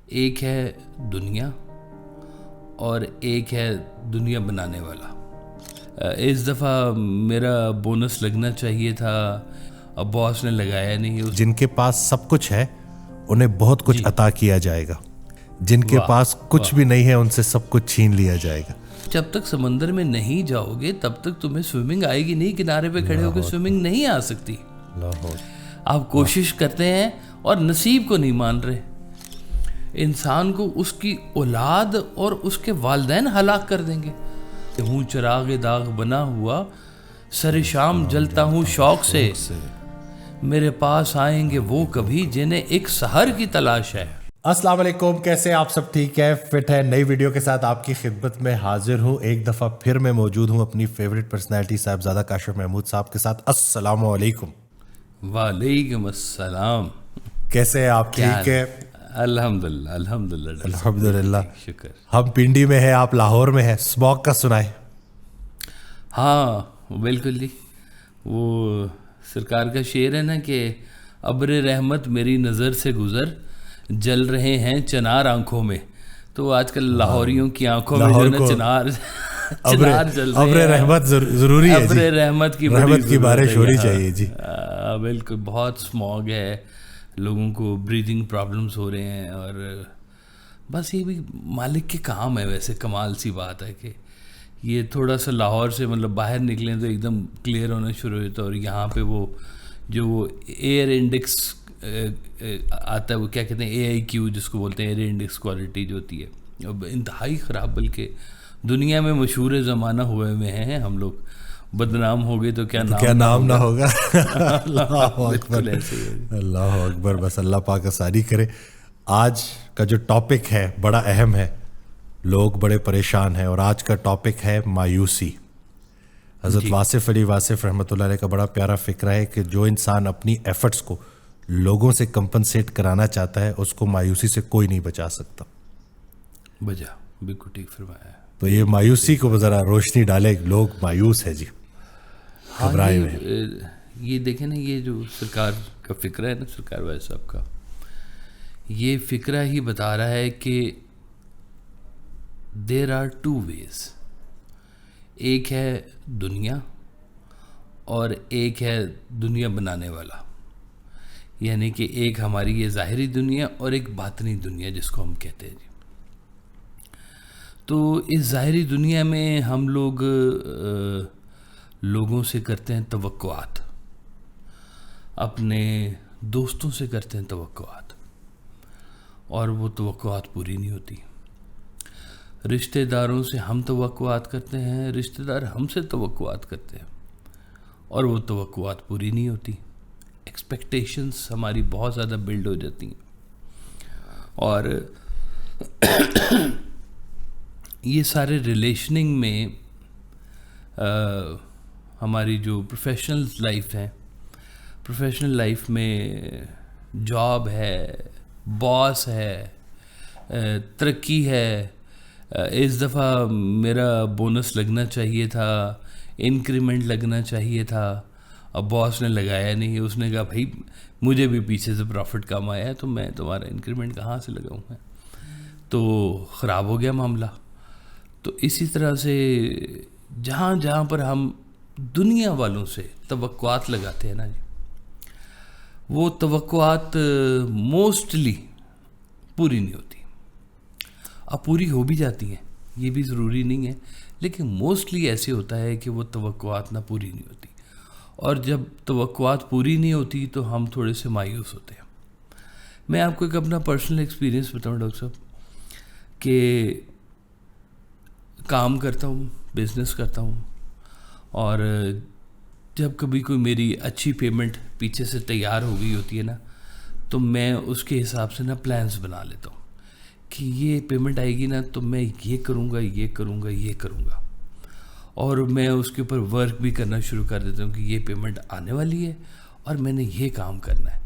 ایک ہے دنیا اور ایک ہے دنیا بنانے والا. اس دفعہ میرا بونس لگنا چاہیے تھا, اب باس نے لگایا نہیں. جن کے پاس سب کچھ ہے انہیں بہت کچھ عطا کیا جائے گا, جن کے پاس کچھ بھی نہیں ہے ان سے سب کچھ چھین لیا جائے گا. جب تک سمندر میں نہیں جاؤ گے تب تک تمہیں سوئمنگ آئے گی نہیں. کنارے پہ کھڑے ہو کے سوئمنگ نہیں آ سکتی. آپ کوشش کرتے ہیں اور نصیب کو نہیں مان رہے. انسان کو اس کی اولاد اور اس کے والدین ہلاک کر دیں گے. ہوں چراغ داغ بنا ہوا, سر شام جلتا ہوں شوق سے, میرے پاس آئیں گے وہ کبھی جنہیں ایک سحر کی تلاش ہے. السلام علیکم, کیسے آپ سب؟ ٹھیک ہے, فٹ ہے. نئی ویڈیو کے ساتھ آپ کی خدمت میں حاضر ہوں. ایک دفعہ پھر میں موجود ہوں اپنی فیوریٹ پرسنالٹی صاحبزادہ کاشف محمود صاحب کے ساتھ. السلام علیکم. وعلیکم السلام. کیسے ہیں آپ؟ ٹھیک ہے الحمدللہ الحمدللہ الحمدللہ. شکر. ہم پنڈی میں ہیں, آپ لاہور میں ہیں. اسموگ کا سنائیں. ہاں بالکل جی, وہ سرکار کا شعر ہے نا کہ ابر رحمت میری نظر سے گزر, جل رہے ہیں چنار آنکھوں میں. تو آج کل لاہوریوں کی آنکھوں میں جو نا چنار جل رہے ہیں. ابر رحمت ضروری ہے, ابر رحمت کی بارش ہونی چاہیے جی. بالکل, بہت اسموگ ہے, لوگوں کو بریدنگ پرابلمس ہو رہے ہیں. اور بس یہ بھی مالک کے کام ہے. ویسے کمال سی بات ہے کہ یہ تھوڑا سا لاہور سے مطلب باہر نکلیں تو ایک دم کلیئر ہونا شروع ہوتا ہے. اور یہاں پہ وہ جو ایئر انڈیکس آتا ہے, وہ کیا کہتے ہیں, AIQ جس کو بولتے ہیں, ایئر انڈیکس کوالٹی جو ہوتی ہے, انتہائی خراب. بلکہ دنیا میں مشہور زمانہ ہوئے ہوئے ہیں ہم لوگ. بدنام ہو گئے تو کیا نام نہ ہوگا. اللہ اکبر, اللہ اکبر. بس اللہ پاک آسانی کرے. آج کا جو ٹاپک ہے بڑا اہم ہے, لوگ بڑے پریشان ہیں, اور آج کا ٹاپک ہے مایوسی. حضرت واصف علی واصف رحمۃ اللہ علیہ کا بڑا پیارا فکرہ ہے کہ جو انسان اپنی ایفرٹس کو لوگوں سے کمپنسیٹ کرانا چاہتا ہے اس کو مایوسی سے کوئی نہیں بچا سکتا. بجا بالکل ٹھیک فرمایا. تو یہ مایوسی کو ذرا روشنی ڈالے. لوگ مایوس ہے جی, گھبرائے ہوئے. یہ دیکھیں نا, یہ جو سرکار کا فکرہ ہے نا, سرکار والا صاحب کا, یہ فکرہ ہی بتا رہا ہے کہ دیر آر ٹو ویز. ایک ہے دنیا اور ایک ہے دنیا بنانے والا. یعنی کہ ایک ہماری یہ ظاہری دنیا اور ایک باطنی دنیا جس کو ہم کہتے ہیں جی. تو اس ظاہری دنیا میں ہم لوگوں سے کرتے ہیں توقعات, اپنے دوستوں سے کرتے ہیں توقعات, اور وہ توقعات پوری نہیں ہوتی. رشتہ داروں سے ہم توقعات کرتے ہیں, رشتہ دار ہم سے توقعات کرتے ہیں, اور وہ توقعات پوری نہیں ہوتی. ایکسپیکٹیشنز ہماری بہت زیادہ بلڈ ہو جاتی ہیں. اور یہ سارے ریلیشننگ میں ہماری جو پروفیشنل لائف ہے, پروفیشنل لائف میں جاب ہے, باس ہے, ترقی ہے. اس دفعہ میرا بونس لگنا چاہیے تھا, انکریمنٹ لگنا چاہیے تھا, اب باس نے لگایا نہیں. اس نے کہا بھائی مجھے بھی پیچھے سے پروفٹ کم آیا ہے تو میں تمہارا انکریمنٹ کہاں سے لگاؤں گا. تو خراب ہو گیا معاملہ. تو اسی طرح سے جہاں جہاں پر ہم دنیا والوں سے توقعات لگاتے ہیں نا جی, وہ توقعات موسٹلی پوری نہیں ہوتی. اب پوری ہو بھی جاتی ہیں, یہ بھی ضروری نہیں ہے, لیکن موسٹلی ایسے ہوتا ہے کہ وہ توقعات نہ پوری نہیں ہوتی. اور جب توقعات پوری نہیں ہوتی تو ہم تھوڑے سے مایوس ہوتے ہیں. میں آپ کو ایک اپنا پرسنل ایکسپیرینس بتاؤں ڈاکٹر صاحب, کہ کام کرتا ہوں, بزنس کرتا ہوں, اور جب کبھی کوئی میری اچھی پیمنٹ پیچھے سے تیار ہو گئی ہوتی ہے نا, تو میں اس کے حساب سے نا پلانس بنا لیتا ہوں کہ یہ پیمنٹ آئے گی نا تو میں یہ کروں گا, یہ کروں گا, یہ کروں گا. اور میں اس کے اوپر ورک بھی کرنا شروع کر دیتا ہوں کہ یہ پیمنٹ آنے والی ہے اور میں نے یہ کام کرنا ہے.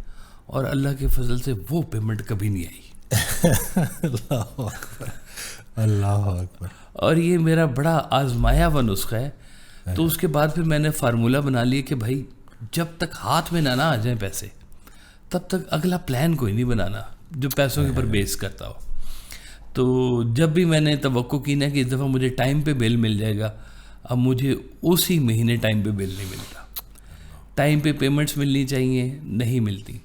اور اللہ کے فضل سے وہ پیمنٹ کبھی نہیں آئی. اللہ اکبر, اللہ اکبر. اور یہ میرا بڑا آزمایا ہوا نسخہ ہے. تو اس کے بعد پھر میں نے فارمولہ بنا لیا کہ بھائی جب تک ہاتھ میں نہ آ جائیں پیسے, تب تک اگلا پلان کوئی نہیں بنانا جو پیسوں کے اوپر بیس کرتا ہو. تو جب بھی میں نے توقع کی نا کہ اس دفعہ مجھے ٹائم پہ بل مل جائے گا، اب مجھے اسی مہینے ٹائم پہ بل نہیں ملتا. ٹائم پہ پیمنٹس ملنی چاہیے، نہیں ملتی.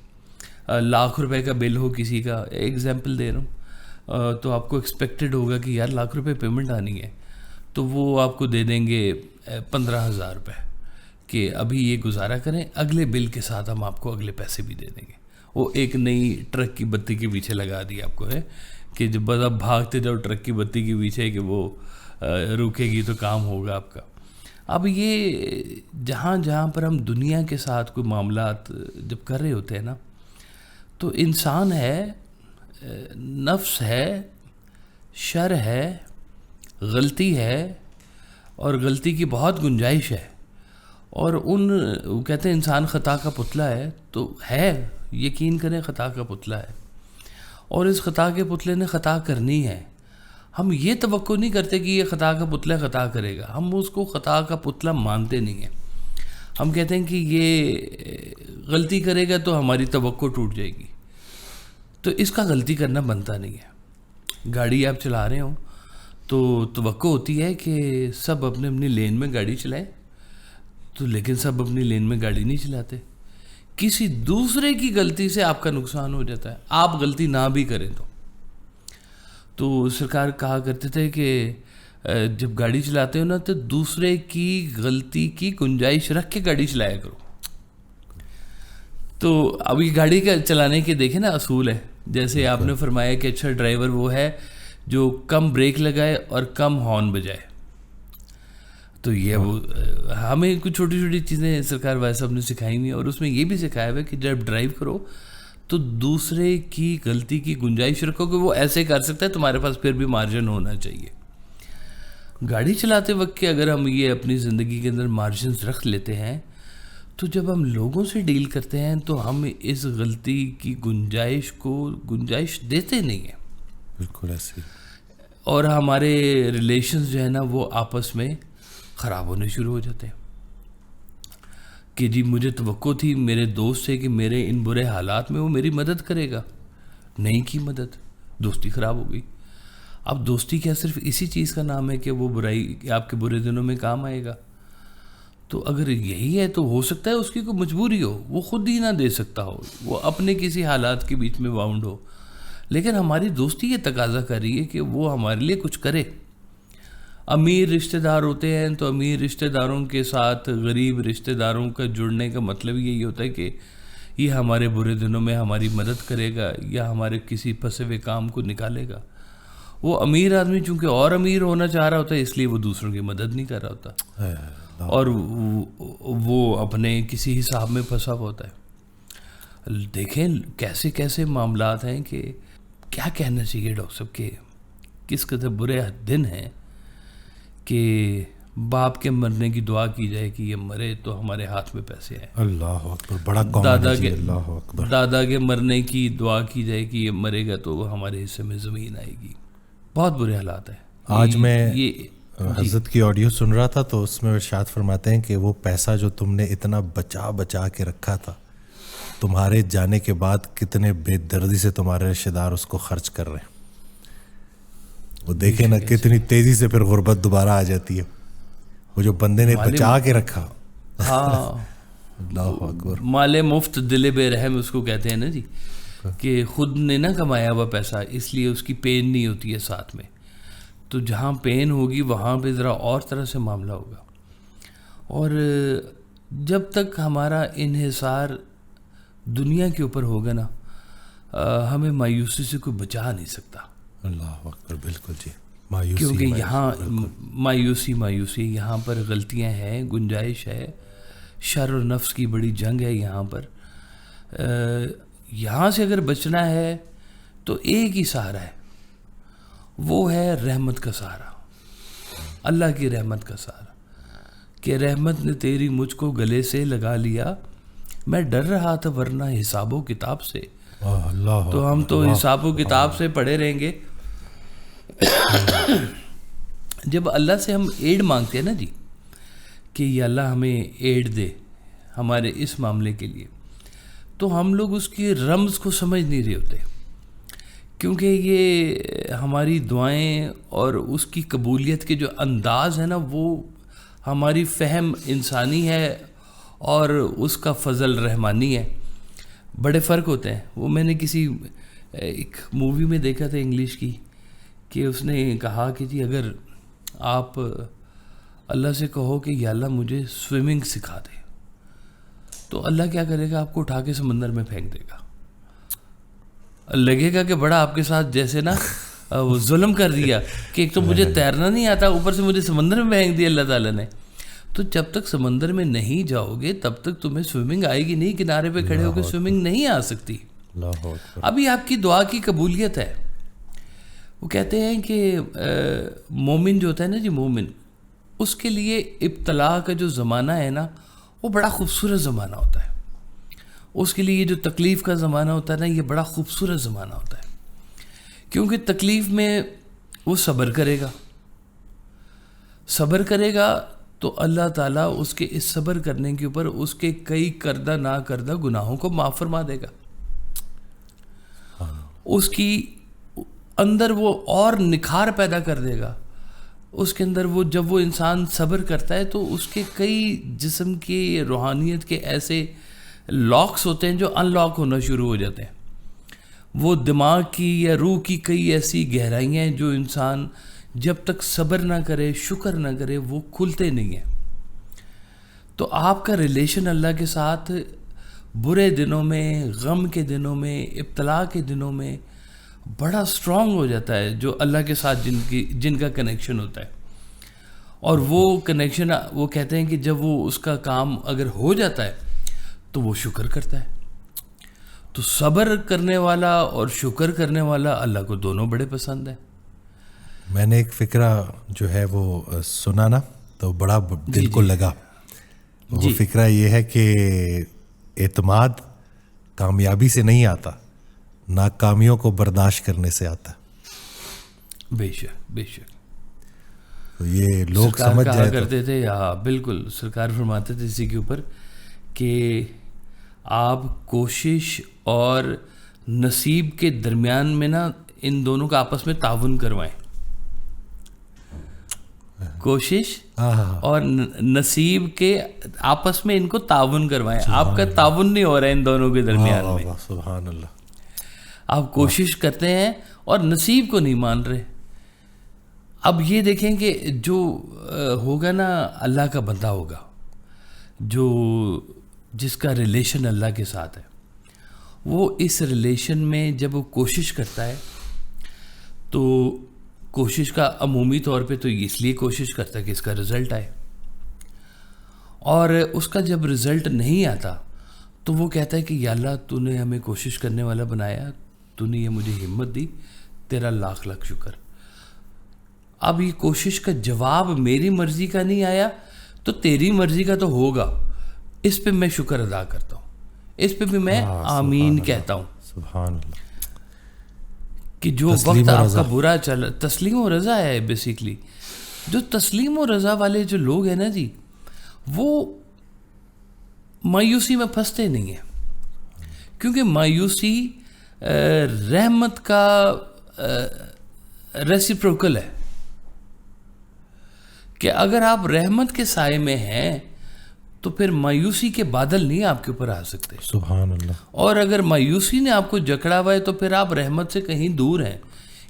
لاکھ روپے کا بل ہو کسی کا، ایگزامپل دے رہا ہوں، تو آپ کو ایکسپیکٹڈ ہوگا کہ یار لاکھ روپے پیمنٹ آنی ہے، تو وہ آپ کو دے دیں گے 15,000 روپے کہ ابھی یہ گزارا کریں، اگلے بل کے ساتھ ہم آپ کو اگلے پیسے بھی دے دیں گے. وہ ایک نئی ٹرک کی بتی کے پیچھے لگا دی آپ کو ہے کہ جب بس آپ بھاگتے جاؤ ٹرک کی بتی کے پیچھے کہ وہ رکے گی تو کام ہوگا آپ کا. اب یہ جہاں جہاں پر ہم دنیا کے ساتھ کوئی معاملات جب کر رہے ہوتے ہیں نا، تو انسان ہے، نفس ہے، شر ہے، غلطی ہے، اور غلطی کی بہت گنجائش ہے. اور وہ کہتے ہیں انسان خطا کا پتلا ہے، تو ہے، یقین کریں خطا کا پتلا ہے، اور اس خطا کے پتلے نے خطا کرنی ہے. ہم یہ توقع نہیں کرتے کہ یہ خطا کا پتلا خطا کرے گا، ہم اس کو خطا کا پتلا مانتے نہیں ہیں. ہم کہتے ہیں کہ یہ غلطی کرے گا تو ہماری توقع ٹوٹ جائے گی، تو اس کا غلطی کرنا بنتا نہیں ہے. گاڑی آپ چلا رہے ہوں تو توقع ہوتی ہے کہ سب اپنے اپنی لین میں گاڑی چلائیں، تو لیکن سب اپنی لین میں گاڑی نہیں چلاتے. کسی دوسرے کی غلطی سے آپ کا نقصان ہو جاتا ہے، آپ غلطی نہ بھی کریں تو سرکار کہا کرتے تھے کہ جب گاڑی چلاتے ہو نا تو دوسرے کی غلطی کی گنجائش رکھ کے گاڑی چلایا کرو. تو اب یہ گاڑی کا چلانے کے دیکھیں نا اصول ہے، جیسے آپ نے فرمایا کہ اچھا ڈرائیور وہ ہے جو کم بریک لگائے اور کم ہارن بجائے. تو یہ وہ ہمیں کچھ چھوٹی چھوٹی چیزیں سرکار وائس صاحب نے سکھائی ہوئی ہیں، اور اس میں یہ بھی سکھایا ہوا ہے کہ جب ڈرائیو کرو تو دوسرے کی غلطی کی گنجائش رکھو کہ وہ ایسے کر سکتا ہے، تمہارے پاس پھر بھی مارجن ہونا چاہیے. گاڑی چلاتے وقت کے اگر ہم یہ اپنی زندگی کے اندر مارجنز رکھ لیتے ہیں، تو جب ہم لوگوں سے ڈیل کرتے ہیں تو ہم اس غلطی کی گنجائش کو گنجائش دیتے نہیں ہیں. بالکل ایسے. اور ہمارے ریلیشنز جو ہے نا وہ آپس میں خراب ہونے شروع ہو جاتے ہیں کہ جی مجھے توقع تھی میرے دوست سے کہ میرے ان برے حالات میں وہ میری مدد کرے گا، نہیں کی مدد، دوستی خراب ہو گئی. اب دوستی کیا صرف اسی چیز کا نام ہے کہ وہ برائی آپ کے برے دنوں میں کام آئے گا؟ تو اگر یہی ہے تو ہو سکتا ہے اس کی کوئی مجبوری ہو، وہ خود ہی نہ دے سکتا ہو، وہ اپنے کسی حالات کے بیچ میں باؤنڈ ہو، لیکن ہماری دوستی یہ تقاضا کر رہی ہے کہ وہ ہمارے لیے کچھ کرے. امیر رشتہ دار ہوتے ہیں تو امیر رشتہ داروں کے ساتھ غریب رشتہ داروں کا جڑنے کا مطلب یہی ہوتا ہے کہ یہ ہمارے برے دنوں میں ہماری مدد کرے گا یا ہمارے کسی پھنسے ہوئے کام کو نکالے گا. وہ امیر آدمی چونکہ اور امیر ہونا چاہ رہا ہوتا ہے اس لیے وہ دوسروں کی مدد نہیں کر رہا ہوتا، اور وہ اپنے کسی حساب میں پھنسا ہوا ہوتا ہے. دیکھیں کیسے کیسے معاملات ہیں کہ کیا کہنا چاہیے ڈاکٹر صاحب کہ کس قدر برے دن ہیں کہ باپ کے مرنے کی دعا کی جائے کہ یہ مرے تو ہمارے ہاتھ میں پیسے آئے. اللہ اکبر، بڑا کامن ہے. اللہ اکبر. دادا کے مرنے کی دعا کی جائے کہ یہ مرے گا تو ہمارے حصے میں زمین آئے گی. بہت برے حالات ہیں. آج میں حضرت کی آڈیو سن رہا تھا تو اس میں ارشاد فرماتے ہیں کہ وہ پیسہ جو تم نے اتنا بچا بچا کے رکھا تھا، تمہارے جانے کے بعد کتنے بے دردی سے تمہارے رشتہ دار اس کو خرچ کر رہے ہیں. وہ دیکھیں نا کتنی تیزی سے پھر غربت دوبارہ آ جاتی ہے. وہ جو بندے نے بچا کے رکھا. ہاں اللہ اکبر. مال مفت دل بے رحم اس کو کہتے ہیں نا جی، کہ خود نے نہ کمایا ہوا پیسہ اس لیے اس کی پین نہیں ہوتی ہے ساتھ میں. تو جہاں پین ہوگی وہاں پہ ذرا اور طرح سے معاملہ ہوگا. اور جب تک ہمارا انحصار دنیا کے اوپر ہوگا نا، ہمیں مایوسی سے کوئی بچا نہیں سکتا. اللہ اکبر. بالکل جی. مایوسی، کیونکہ یہاں مایوسی یہاں پر غلطیاں ہیں، گنجائش ہے، شر اور نفس کی بڑی جنگ ہے یہاں پر. یہاں سے اگر بچنا ہے تو ایک ہی سہارا ہے، وہ ہے رحمت کا سہارا، اللہ کی رحمت کا سہارا. کہ رحمت نے تیری مجھ کو گلے سے لگا لیا، میں ڈر رہا تھا ورنہ حساب و کتاب سے. تو ہم تو حساب و کتاب سے پڑھے رہیں گے. جب اللہ سے ہم ایڈ مانگتے ہیں نا جی کہ یہ اللہ ہمیں ایڈ دے ہمارے اس معاملے کے لیے، تو ہم لوگ اس کی رمز کو سمجھ نہیں رہے ہوتے کیونکہ یہ ہماری دعائیں اور اس کی قبولیت کے جو انداز ہے نا وہ ہماری فہم انسانی ہے اور اس کا فضل رحمانی ہے. بڑے فرق ہوتے ہیں. وہ میں نے کسی ایک مووی میں دیکھا تھا انگلش کی کہ اس نے کہا کہ جی اگر آپ اللہ سے کہو کہ یا اللہ مجھے سوئمنگ سکھا دے تو اللہ کیا کرے گا, آپ کو اٹھا کے سمندر میں پھینک دے گا. لگے گا کہ بڑا آپ کے ساتھ جیسے نا وہ ظلم کر دیا کہ ایک تو مجھے تیرنا نہیں آتا اوپر سے مجھے سمندر میں پھینک دیا اللہ تعالیٰ نے. تو جب تک سمندر میں نہیں جاؤ گے تب تک تمہیں سوئمنگ آئے گی نہیں, کنارے پہ کھڑے ہو کے سوئمنگ نہیں آ سکتی. ابھی آپ کی دعا کی قبولیت ہے. وہ کہتے ہیں کہ مومن جو ہوتا ہے نا جی, مومن اس کے لیے ابتلا کا جو زمانہ ہے نا وہ بڑا خوبصورت زمانہ ہوتا ہے. اس کے لیے یہ جو تکلیف کا زمانہ ہوتا ہے نا یہ بڑا خوبصورت زمانہ ہوتا ہے, کیونکہ تکلیف میں وہ صبر کرے گا تو اللہ تعالیٰ اس کے اس صبر کرنے کے اوپر اس کے کئی کردہ نہ کردہ گناہوں کو معاف فرما دے گا. اس کی اندر وہ اور نکھار پیدا کر دے گا. اس کے اندر وہ جب وہ انسان صبر کرتا ہے تو اس کے کئی جسم کی روحانیت کے ایسے لاکس ہوتے ہیں جو ان لاک ہونا شروع ہو جاتے ہیں. وہ دماغ کی یا روح کی کئی ایسی گہرائیاں ہیں جو انسان جب تک صبر نہ کرے, شکر نہ کرے, وہ کھلتے نہیں ہیں. تو آپ کا ریلیشن اللہ کے ساتھ برے دنوں میں, غم کے دنوں میں, ابتلا کے دنوں میں بڑا اسٹرانگ ہو جاتا ہے, جو اللہ کے ساتھ جن کا کنیکشن ہوتا ہے. اور وہ کنیکشن وہ کہتے ہیں کہ جب وہ اس کا کام اگر ہو جاتا ہے تو وہ شکر کرتا ہے. تو صبر کرنے والا اور شکر کرنے والا اللہ کو دونوں بڑے پسند ہیں. میں نے ایک فکرہ جو ہے وہ سنا نا تو بڑا دل کو لگا. وہ فکرہ یہ ہے کہ اعتماد کامیابی سے نہیں آتا, ناکامیوں کو برداشت کرنے سے آتا. بے شک بے شک. تو یہ لوگ سمجھ کہا کرتے تھے, بالکل سرکار فرماتے تھے اسی کے اوپر کہ آپ کوشش اور نصیب کے درمیان میں نا ان دونوں کا آپس میں تعاون کروائیں. کوشش اور نصیب کے آپس میں ان کو تعاون کروائیں. آپ کا تعاون نہیں ہو رہا ہے ان دونوں کے درمیان میں. سبحان اللہ. آپ کوشش کرتے ہیں اور نصیب کو نہیں مان رہے. اب یہ دیکھیں کہ جو ہوگا نا اللہ کا بندہ ہوگا جس کا ریلیشن اللہ کے ساتھ ہے, وہ اس ریلیشن میں جب وہ کوشش کرتا ہے تو کوشش کا عمومی طور پہ تو اس لیے کوشش کرتا ہے کہ اس کا رزلٹ آئے, اور اس کا جب رزلٹ نہیں آتا تو وہ کہتا ہے کہ یا اللہ تو نے ہمیں کوشش کرنے والا بنایا, تو نے یہ مجھے ہمت دی, تیرا لاکھ لاکھ شکر. اب یہ کوشش کا جواب میری مرضی کا نہیں آیا تو تیری مرضی کا تو ہوگا, اس پہ میں شکر ادا کرتا ہوں, اس پہ بھی میں آمین کہتا ہوں. سبحان اللہ. کہ جو وقت آپ کا برا چل, تسلیم و رضا ہے بیسیکلی. جو تسلیم و رضا والے جو لوگ ہیں نا جی, وہ مایوسی میں پھنستے نہیں ہیں, کیونکہ مایوسی رحمت کا ریسیپروکل ہے. کہ اگر آپ رحمت کے سائے میں ہیں تو پھر مایوسی کے بادل نہیں آپ کے اوپر آ سکتے. سبحان اللہ. اور اگر مایوسی نے آپ کو جکڑا ہوا ہے تو پھر آپ رحمت سے کہیں دور ہیں,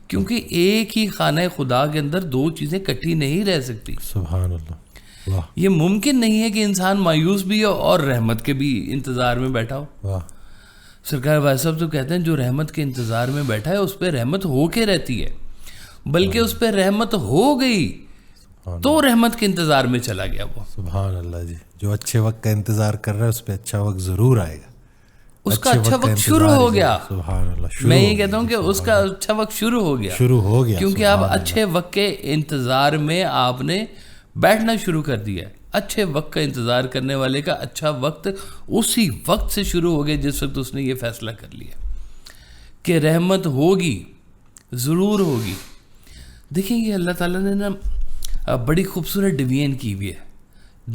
کیونکہ ایک ہی خانہ خدا کے اندر دو چیزیں کٹھی نہیں رہ سکتی. سبحان اللہ. واہ. یہ ممکن نہیں ہے کہ انسان مایوس بھی ہو اور رحمت کے بھی انتظار میں بیٹھا ہو. واہ. سرکار واحد صاحب تو کہتے ہیں جو رحمت کے انتظار میں بیٹھا ہے اس پہ رحمت ہو کے رہتی ہے, بلکہ اس پہ رحمت ہو گئی تو رحمت کے انتظار میں چلا گیا وہ. سبحان اللہ جی. جو اچھے وقت کا انتظار کر رہا ہے اس پہ اچھا وقت ضرور آئے گا. اس کا اچھا وقت شروع ہو گیا. سبحان اللہ. میں یہ کہتا ہوں کہ اس کا اچھا وقت شروع ہو گیا, کیونکہ آپ اچھے وقت کے انتظار میں آپ نے بیٹھنا شروع کر دیا. اچھے وقت کا انتظار کرنے والے کا اچھا وقت اسی وقت سے شروع ہو گیا جس وقت اس نے یہ فیصلہ کر لیا کہ رحمت ہوگی, ضرور ہوگی. دیکھیں یہ اللہ تعالیٰ نے نا بڑی خوبصورت ڈویژن کی ہوئی ہے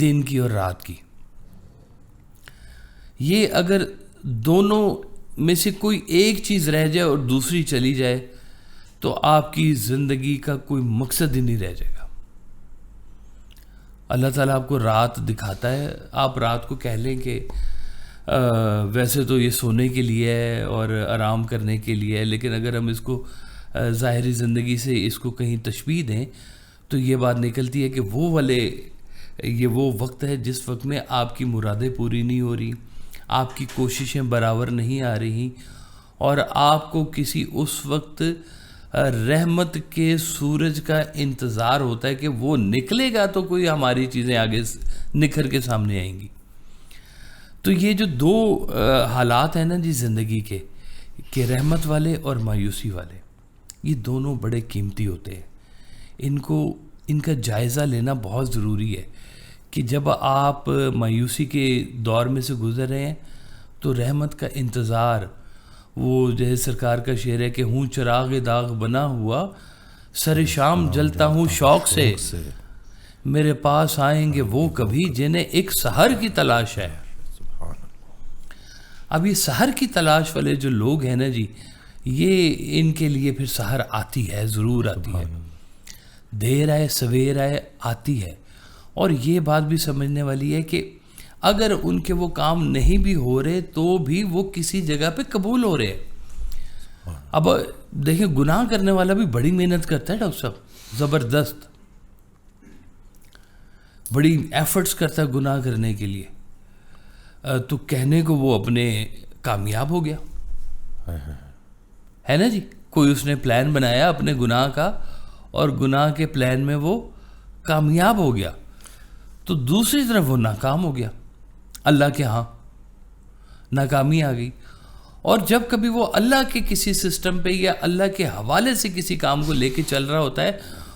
دن کی اور رات کی. یہ اگر دونوں میں سے کوئی ایک چیز رہ جائے اور دوسری چلی جائے تو آپ کی زندگی کا کوئی مقصد ہی نہیں رہ جائے گا. اللہ تعالیٰ آپ کو رات دکھاتا ہے, آپ رات کو کہہ لیں کہ ویسے تو یہ سونے کے لیے ہے اور آرام کرنے کے لیے ہے, لیکن اگر ہم اس کو ظاہری زندگی سے اس کو کہیں تشبیہ دیں تو یہ بات نکلتی ہے کہ یہ وہ وقت ہے جس وقت میں آپ کی مرادیں پوری نہیں ہو رہی, آپ کی کوششیں برابر نہیں آ رہی, اور آپ کو کسی اس وقت رحمت کے سورج کا انتظار ہوتا ہے کہ وہ نکلے گا تو کوئی ہماری چیزیں آگے نکھر کے سامنے آئیں گی. تو یہ جو دو حالات ہیں نا جی زندگی کے, کہ رحمت والے اور مایوسی والے, یہ دونوں بڑے قیمتی ہوتے ہیں. ان کا جائزہ لینا بہت ضروری ہے کہ جب آپ مایوسی کے دور میں سے گزر رہے ہیں تو رحمت کا انتظار, وہ جیسے سرکار کا شعر ہے کہ ہوں چراغ داغ بنا ہوا سر شام جلتا ہوں شوق سے, میرے پاس آئیں گے وہ کبھی جنہیں ایک سحر کی تلاش ہے. اب یہ سحر کی تلاش والے جو لوگ ہیں نا جی, یہ ان کے لیے پھر سحر آتی ہے, ضرور آتی ہے, دیر آئے سویر آئے آتی ہے. اور یہ بات بھی سمجھنے والی ہے کہ اگر ان کے وہ کام نہیں بھی ہو رہے تو بھی وہ کسی جگہ پہ قبول ہو رہے. اب دیکھیں گناہ کرنے والا بھی بڑی محنت کرتا ہے ڈاکٹر صاحب, زبردست, بڑی ایفرٹس کرتا ہے گناہ کرنے کے لیے, تو کہنے کو وہ اپنے کامیاب ہو گیا ہے نا جی. کوئی اس نے پلان بنایا اپنے گناہ کا اور گناہ کے پلان میں وہ کامیاب ہو گیا, تو دوسری طرف وہ ناکام ہو گیا, اللہ کے ہاں ناکامی آ گئی. اور جب کبھی وہ اللہ کے کسی سسٹم پہ یا اللہ کے حوالے سے کسی کام کو لے کے چل رہا ہوتا ہے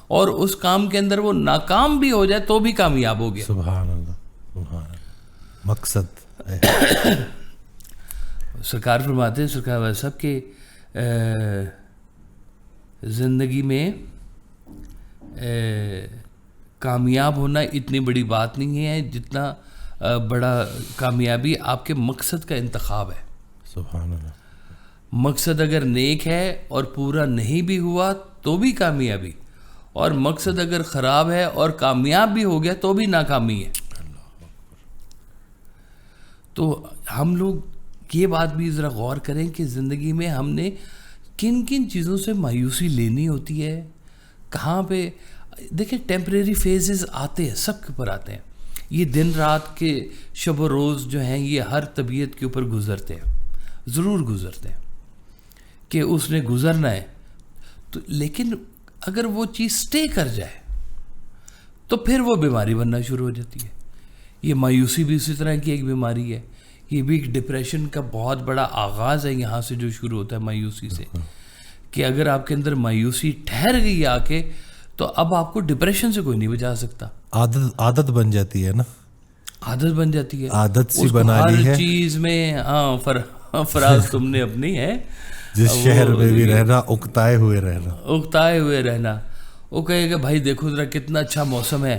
اور اس کام کے اندر وہ ناکام بھی ہو جائے تو بھی کامیاب ہو گیا. سبحان اللہ, سبحان اللہ. مقصد سرکار فرماتے ہیں, سرکار والے صاحب کہ زندگی میں کامیاب ہونا اتنی بڑی بات نہیں ہے جتنا بڑا کامیابی آپ کے مقصد کا انتخاب ہے. سبحان اللہ. مقصد اگر نیک ہے اور پورا نہیں بھی ہوا تو بھی کامیابی, اور مقصد اگر خراب ہے اور کامیاب بھی ہو گیا تو بھی ناکامی ہے. تو ہم لوگ یہ بات بھی ذرا غور کریں کہ زندگی میں ہم نے کن کن چیزوں سے مایوسی لینی ہوتی ہے, کہاں پہ. دیکھیں ٹیمپریری فیزز آتے ہیں, سب کے اوپر آتے ہیں. یہ دن رات کے شب و روز جو ہیں یہ ہر طبیعت کے اوپر گزرتے ہیں, ضرور گزرتے ہیں کہ اس نے گزرنا ہے. تو لیکن اگر وہ چیز سٹے کر جائے تو پھر وہ بیماری بننا شروع ہو جاتی ہے. یہ مایوسی بھی اسی طرح کی ایک بیماری ہے. یہ بھی ایک ڈپریشن کا بہت بڑا آغاز ہے یہاں سے جو شروع ہوتا ہے مایوسی سے, کہ اگر آپ کے اندر مایوسی ٹھہر گئی آ کے تو اب آپ کو ڈپریشن سے کوئی نہیں بچا سکتا. عادت بن جاتی ہے نا, عادت بن جاتی ہے, عادت سی بنا لی ہے ہر چیز میں. ہاں فراز تم نے اپنی ہے, جس شہر میں بھی رہنا اکتائے ہوئے رہنا. وہ کہے گا بھائی دیکھو ذرا کتنا اچھا موسم ہے,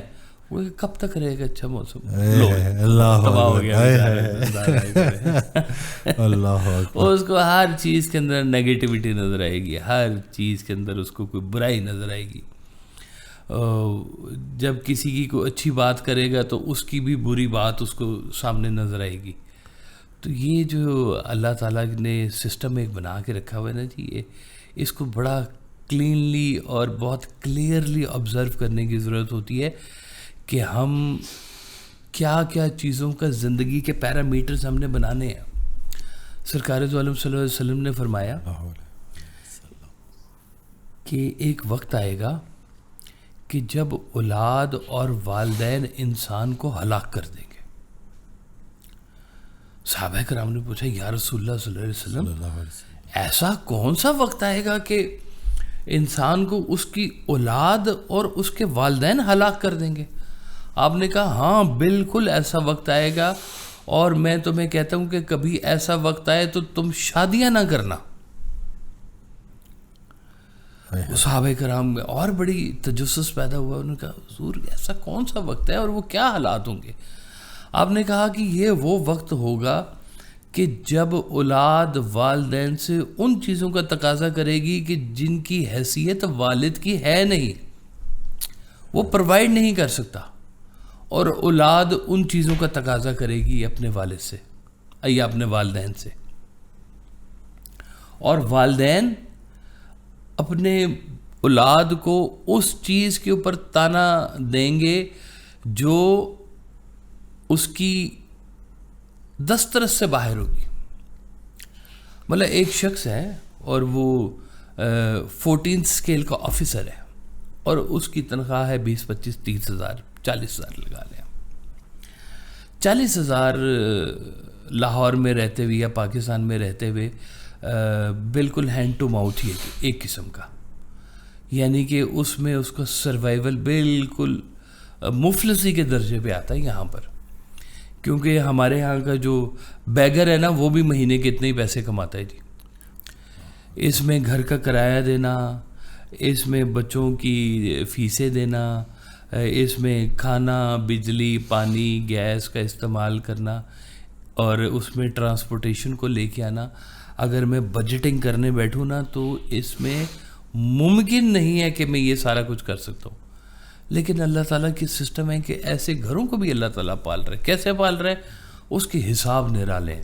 وہ کب تک رہے گا اچھا موسم, اللہ اس کو ہر چیز کے اندر نیگیٹیوٹی نظر آئے گی, ہر چیز کے اندر اس کو کوئی برائی نظر آئے گی. جب کسی کی کوئی اچھی بات کرے گا تو اس کی بھی بری بات اس کو سامنے نظر آئے گی. تو یہ جو اللہ تعالیٰ نے سسٹم ایک بنا کے رکھا ہوا ہے نا جی, یہ اس کو بڑا کلینلی اور بہت کلیئرلی آبزرو کرنے کی ضرورت ہوتی ہے کہ ہم کیا کیا چیزوں کا زندگی کے پیرامیٹرز ہم نے بنانے ہیں. سرکار دو عالم صلی اللہ علیہ وسلم نے فرمایا کہ ایک وقت آئے گا کہ جب اولاد اور والدین انسان کو ہلاک کر دیں گے. صحابہ کرام نے پوچھا یا رسول اللہ صلی اللہ علیہ وسلم ایسا کون سا وقت آئے گا کہ انسان کو اس کی اولاد اور اس کے والدین ہلاک کر دیں گے؟ آپ نے کہا ہاں بالکل ایسا وقت آئے گا, اور میں تمہیں کہتا ہوں کہ کبھی ایسا وقت آئے تو تم شادیاں نہ کرنا. صحابہ کرام میں اور بڑی تجسس پیدا ہوا, انہوں نے کہا حضور ایسا کون سا وقت ہے اور وہ کیا حالات ہوں گے؟ آپ نے کہا کہ یہ وہ وقت ہوگا کہ جب اولاد والدین سے ان چیزوں کا تقاضا کرے گی کہ جن کی حیثیت والد کی ہے نہیں، وہ پرووائڈ نہیں کر سکتا، اور اولاد ان چیزوں کا تقاضا کرے گی اپنے والد سے یا اپنے والدین سے، اور والدین اپنے اولاد کو اس چیز کے اوپر تانا دیں گے جو اس کی دسترس سے باہر ہوگی. مطلب ایک شخص ہے اور وہ 14 اسکیل کا آفیسر ہے، اور اس کی تنخواہ ہے 20, 25, 30 ہزار، 40 ہزار لگا لیں. 40 ہزار لاہور میں رہتے ہوئے یا پاکستان میں رہتے ہوئے بالکل ہینڈ ٹو ماؤتھ ہی ہے ایک قسم کا، یعنی کہ اس میں اس کا سروائیول بالکل مفلسی کے درجے پہ آتا ہے یہاں پر. کیونکہ ہمارے ہاں کا جو بیگر ہے نا وہ بھی مہینے کے اتنے ہی پیسے کماتا ہے جی. اس میں گھر کا کرایہ دینا، اس میں بچوں کی فیسیں دینا، اس میں کھانا، بجلی، پانی، گیس کا استعمال کرنا، اور اس میں ٹرانسپورٹیشن کو لے کے آنا. اگر میں بجٹنگ کرنے بیٹھوں نا تو اس میں ممکن نہیں ہے کہ میں یہ سارا کچھ کر سکتا ہوں. لیکن اللہ تعالیٰ کی سسٹم ہے کہ ایسے گھروں کو بھی اللہ تعالیٰ پال رہے. کیسے پال رہے؟ اس کے حساب نرالے ہیں.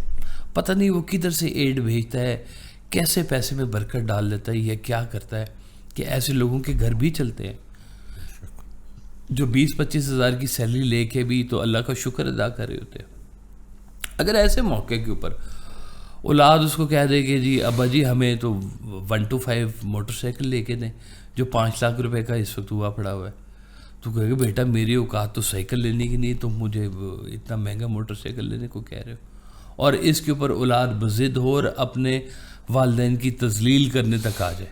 پتہ نہیں وہ کدھر سے ایڈ بھیجتا ہے، کیسے پیسے میں برکت ڈال دیتا ہے یا کیا کرتا ہے کہ ایسے لوگوں کے گھر بھی چلتے ہیں جو 20-25 ہزار کی سیلری لے کے بھی تو اللہ کا شکر ادا کر رہے ہوتے ہیں. اگر ایسے موقع کے اوپر اولاد اس کو کہہ دے کہ جی ابا جی ہمیں تو 125 موٹر سائیکل لے کے دیں جو 5 لاکھ روپے کا اس وقت ہوا پڑا ہوا ہے، تو کہے گا بیٹا میری اوقات تو سائیکل لینے کی نہیں، تم مجھے اتنا مہنگا موٹر سائیکل لینے کو کہہ رہے ہو. اور اس کے اوپر اولاد بضد ہو اور اپنے والدین کی تذلیل کرنے تک آ جائے.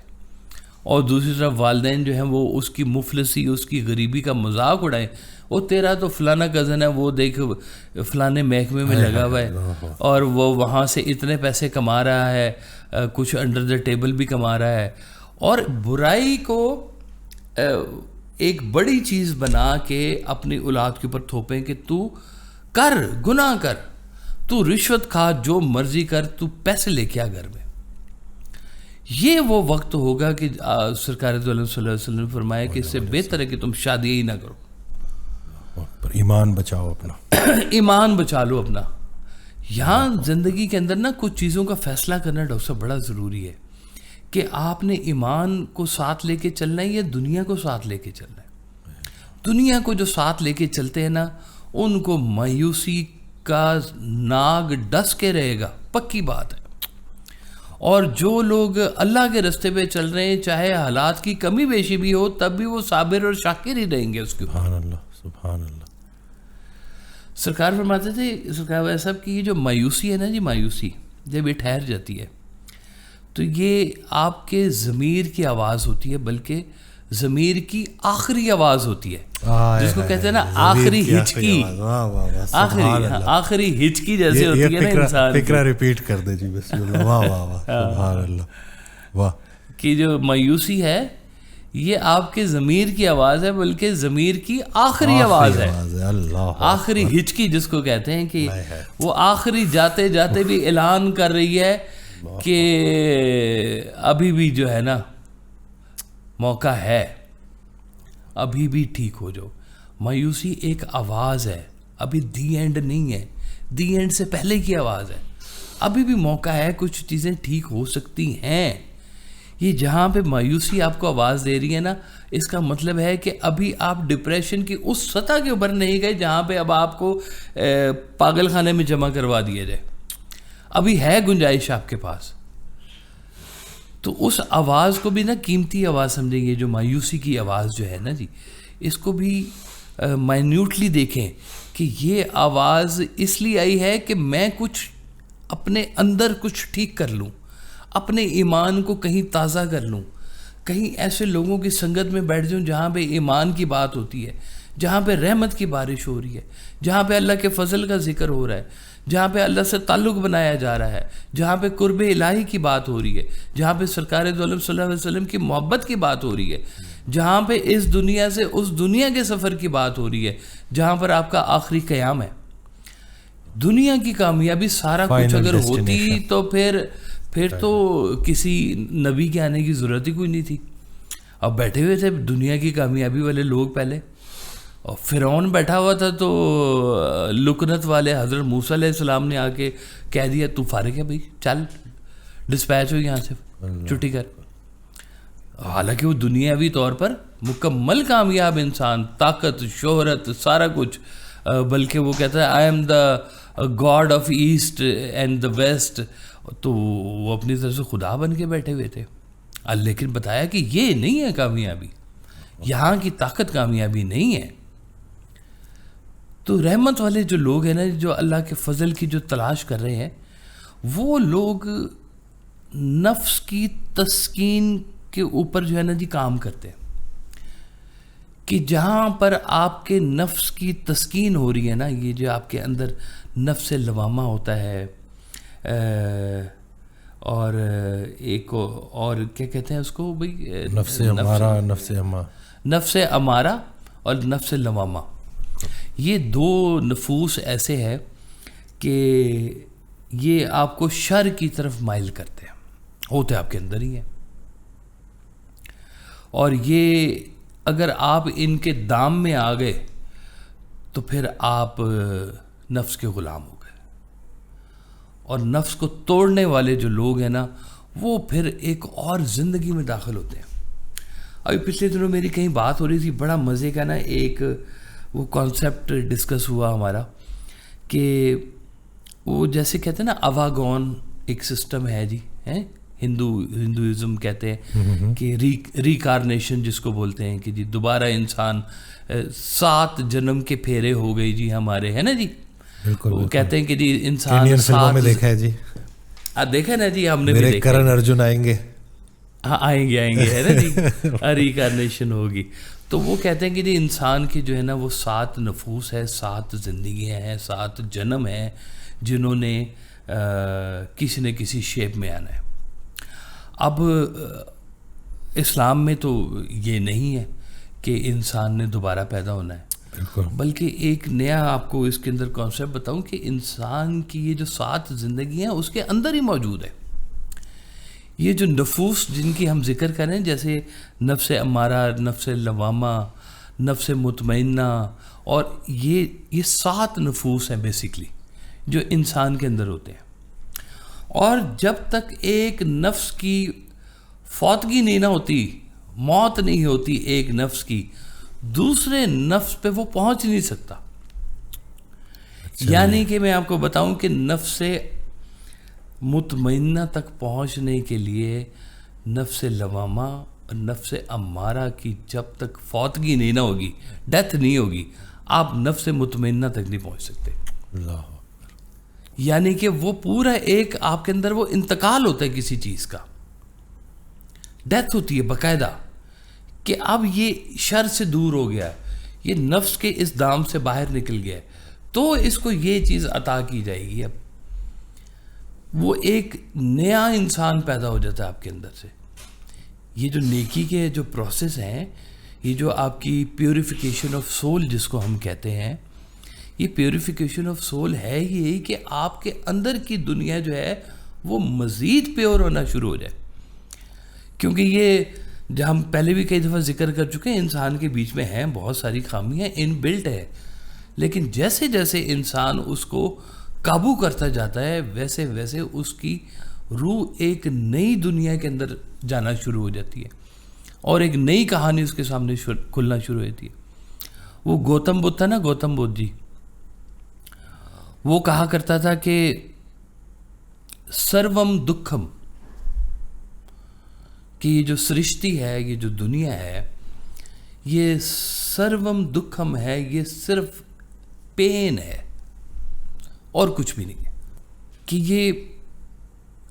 اور دوسری طرف والدین جو ہیں وہ اس کی مفلسی، اس کی غریبی کا مذاق اڑائیں. وہ تیرا تو فلانا کزن ہے، وہ دیکھ فلانے محکمے میں لگا ہوا ہے اور وہ وہاں سے اتنے پیسے کما رہا ہے، کچھ انڈر دا ٹیبل بھی کما رہا ہے. اور برائی کو ایک بڑی چیز بنا کے اپنی اولاد کے اوپر تھوپیں کہ تو کر، گناہ کر، تو رشوت کھا، جو مرضی کر، تو پیسے لے کے آ گھر میں. یہ وہ وقت ہوگا کہ سرکار دو عالم صلی اللہ علیہ وسلم نے فرمایا کہ اس سے بہتر ہے کہ تم شادی ہی نہ کرو. ایمان بچاؤ اپنا، ایمان بچا لو اپنا. یہاں زندگی کے اندر نا کچھ چیزوں کا فیصلہ کرنا ڈاکٹر صاحب بڑا ضروری ہے کہ آپ نے ایمان کو ساتھ لے کے چلنا ہے یا دنیا کو ساتھ لے کے چلنا ہے. دنیا کو جو ساتھ لے کے چلتے ہیں نا ان کو مایوسی کا ناگ ڈس کے رہے گا، پکی بات ہے. اور جو لوگ اللہ کے رستے پہ چل رہے ہیں چاہے حالات کی کمی بیشی بھی ہو تب بھی وہ صابر اور شاکر ہی رہیں گے اس کے. سبحان اللہ، سبحان اللہ. سرکار فرماتے تھے، سرکار صاحب کی یہ جو مایوسی ہے نا جی، مایوسی جب یہ ٹھہر جاتی ہے تو یہ آپ کے ضمیر کی آواز ہوتی ہے، بلکہ ضمیر کی آخری آواز ہوتی ہے جس کو کہتے ہیں نا آخری ہچکی. آخری ہچکی جیسے ہوتی ہے نا انسان. فکرہ ریپیٹ کر دے جی، بسم اللہ. واہ واہ واہ، سبحان اللہ. واہ. کہ جو مایوسی ہے یہ آپ کے ضمیر کی آواز ہے، بلکہ ضمیر کی آخری آواز ہے. آخری ہچکی جس کو کہتے ہیں کہ وہ آخری جاتے جاتے بھی اعلان کر رہی ہے کہ ابھی بھی جو ہے نا موقع ہے، ابھی بھی ٹھیک ہو جاؤ. مایوسی ایک آواز ہے، ابھی دی اینڈ نہیں ہے، دی اینڈ سے پہلے کی آواز ہے. ابھی بھی موقع ہے، کچھ چیزیں ٹھیک ہو سکتی ہیں. یہ جہاں پہ مایوسی آپ کو آواز دے رہی ہے نا، اس کا مطلب ہے کہ ابھی آپ ڈپریشن کی اس سطح کے اوپر نہیں گئے جہاں پہ اب آپ کو پاگل خانے میں جمع کروا دیا جائے. ابھی ہے گنجائش آپ کے پاس. تو اس آواز کو بھی نا قیمتی آواز سمجھیں گے. جو مایوسی کی آواز جو ہے نا جی، اس کو بھی مائنیوٹلی دیکھیں کہ یہ آواز اس لیے آئی ہے کہ میں کچھ اپنے اندر کچھ ٹھیک کر لوں، اپنے ایمان کو کہیں تازہ کر لوں، کہیں ایسے لوگوں کی سنگت میں بیٹھ جاؤں جہاں پہ ایمان کی بات ہوتی ہے، جہاں پہ رحمت کی بارش ہو رہی ہے، جہاں پہ اللہ کے فضل کا ذکر ہو رہا ہے، جہاں پہ اللہ سے تعلق بنایا جا رہا ہے، جہاں پہ قرب الہی کی بات ہو رہی ہے، جہاں پہ سرکار دو عالم صلی اللہ علیہ وسلم کی محبت کی بات ہو رہی ہے، جہاں پہ اس دنیا سے اس دنیا کے سفر کی بات ہو رہی ہے، جہاں پر آپ کا آخری قیام ہے. دنیا کی کامیابی سارا کچھ اگر ہوتی تو پھر تو کسی نبی کے آنے کی ضرورت ہی کوئی نہیں تھی. اب بیٹھے ہوئے تھے دنیا کی کامیابی والے لوگ پہلے, اور فرعون بیٹھا ہوا تھا تو لکنت والے حضرت موسیٰ علیہ السلام نے آ کے کہہ دیا تو فارغ ہے بھائی, چل ڈسپیچ ہو یہاں سے, چھٹی کر. حالانکہ وہ دنیاوی طور پر مکمل کامیاب انسان, طاقت, شہرت, سارا کچھ, بلکہ وہ کہتا ہے I am the god of east and the west, تو وہ اپنی طرف سے خدا بن کے بیٹھے ہوئے تھے. لیکن بتایا کہ یہ نہیں ہے کامیابی, یہاں کی طاقت کامیابی نہیں ہے. تو رحمت والے جو لوگ ہیں نا, جو اللہ کے فضل کی جو تلاش کر رہے ہیں, وہ لوگ نفس کی تسکین کے اوپر جو ہے نا جی کام کرتے ہیں, کہ جہاں پر آپ کے نفس کی تسکین ہو رہی ہے نا, یہ جو آپ کے اندر نفس لوامہ ہوتا ہے, اور ایک اور کیا کہتے ہیں اس کو بھائی, نفس امارہ, نفس امارہ اور نفس لوامہ, یہ دو نفوس ایسے ہیں کہ یہ آپ کو شر کی طرف مائل کرتے ہیں, ہوتے آپ کے اندر ہی ہیں. اور یہ اگر آپ ان کے دام میں آ گئے تو پھر آپ نفس کے غلام ہو گئے. اور نفس کو توڑنے والے جو لوگ ہیں نا, وہ پھر ایک اور زندگی میں داخل ہوتے ہیں. ابھی پچھلے دنوں میری کہیں بات ہو رہی تھی, بڑا مزے کا نا ایک وہ کانسیپٹ ڈسکس ہوا ہمارا, کہ وہ جیسے کہتے ہیں نا اواگون ایک سسٹم ہے جی, ہندوازم کہتے ہیں کہ ریکارنیشن جس کو بولتے ہیں, کہ جی دوبارہ انسان 7 جنم کے پھیرے ہو گئی جی ہمارے, ہے نا جی. وہ کہتے ہیں کہ جی انسان فلموں میں دیکھا ہے جی, دیکھا نا جی, ہم نے بھی دیکھا. کرن ارجن آئیں گے, ہاں آئیں گے ہے نا جی, ریکارنیشن ہوگی. تو وہ کہتے ہیں کہ جی انسان کی جو ہے نا وہ 7 نفوس ہے, 7 زندگیاں ہیں, 7 جنم ہیں, جنہوں نے کسی نہ کسی شیپ میں آنا ہے. اب اسلام میں تو یہ نہیں ہے کہ انسان نے دوبارہ پیدا ہونا ہے, بلکہ ایک نیا آپ کو اس کے اندر کانسیپٹ بتاؤں کہ انسان کی یہ جو 7 زندگیاں ہیں اس کے اندر ہی موجود ہے. یہ جو نفوس جن کی ہم ذکر کریں, جیسے نفس امارہ, نفس لوامہ, نفس مطمئنہ, اور یہ 7 نفوس ہیں بیسکلی جو انسان کے اندر ہوتے ہیں. اور جب تک ایک نفس کی فوتگی نہیں نہ ہوتی, موت نہیں ہوتی ایک نفس کی, دوسرے نفس پہ وہ پہنچ نہیں سکتا. یعنی کہ میں آپ کو بتاؤں کہ نفس مطمئنہ تک پہنچنے کے لیے نفس لوامہ اور نفس امارہ کی جب تک فوتگی نہیں نہ ہوگی, ڈیتھ نہیں ہوگی, آپ نفس مطمئنہ تک نہیں پہنچ سکتے. یعنی کہ وہ پورا ایک آپ کے اندر وہ انتقال ہوتا ہے کسی چیز کا, ڈیتھ ہوتی ہے باقاعدہ, کہ اب یہ شر سے دور ہو گیا, یہ نفس کے اس دام سے باہر نکل گیا, تو اس کو یہ چیز عطا کی جائے گی. اب وہ ایک نیا انسان پیدا ہو جاتا ہے آپ کے اندر سے. یہ جو نیکی کے جو پروسیس ہیں, یہ جو آپ کی پیوریفیکیشن آف سول جس کو ہم کہتے ہیں, یہ پیوریفیکیشن آف سول ہے یہی کہ آپ کے اندر کی دنیا جو ہے وہ مزید پیور ہونا شروع ہو جائے. کیونکہ یہ جو ہم پہلے بھی کئی دفعہ ذکر کر چکے ہیں, انسان کے بیچ میں ہیں بہت ساری خامیاں ان بلٹ ہے, لیکن جیسے جیسے انسان اس کو قابو کرتا جاتا ہے ویسے ویسے اس کی روح ایک نئی دنیا کے اندر جانا شروع ہو جاتی ہے, اور ایک نئی کہانی اس کے سامنے کھلنا شروع ہوتی ہے. وہ گوتم بدھ تھا نا, گوتم بدھ جی, وہ کہا کرتا تھا کہ سروم دکھم, کہ یہ جو سرشتی ہے, یہ جو دنیا ہے, یہ سروم دکھم ہے, یہ صرف پین ہے اور کچھ بھی نہیں ہے. کہ یہ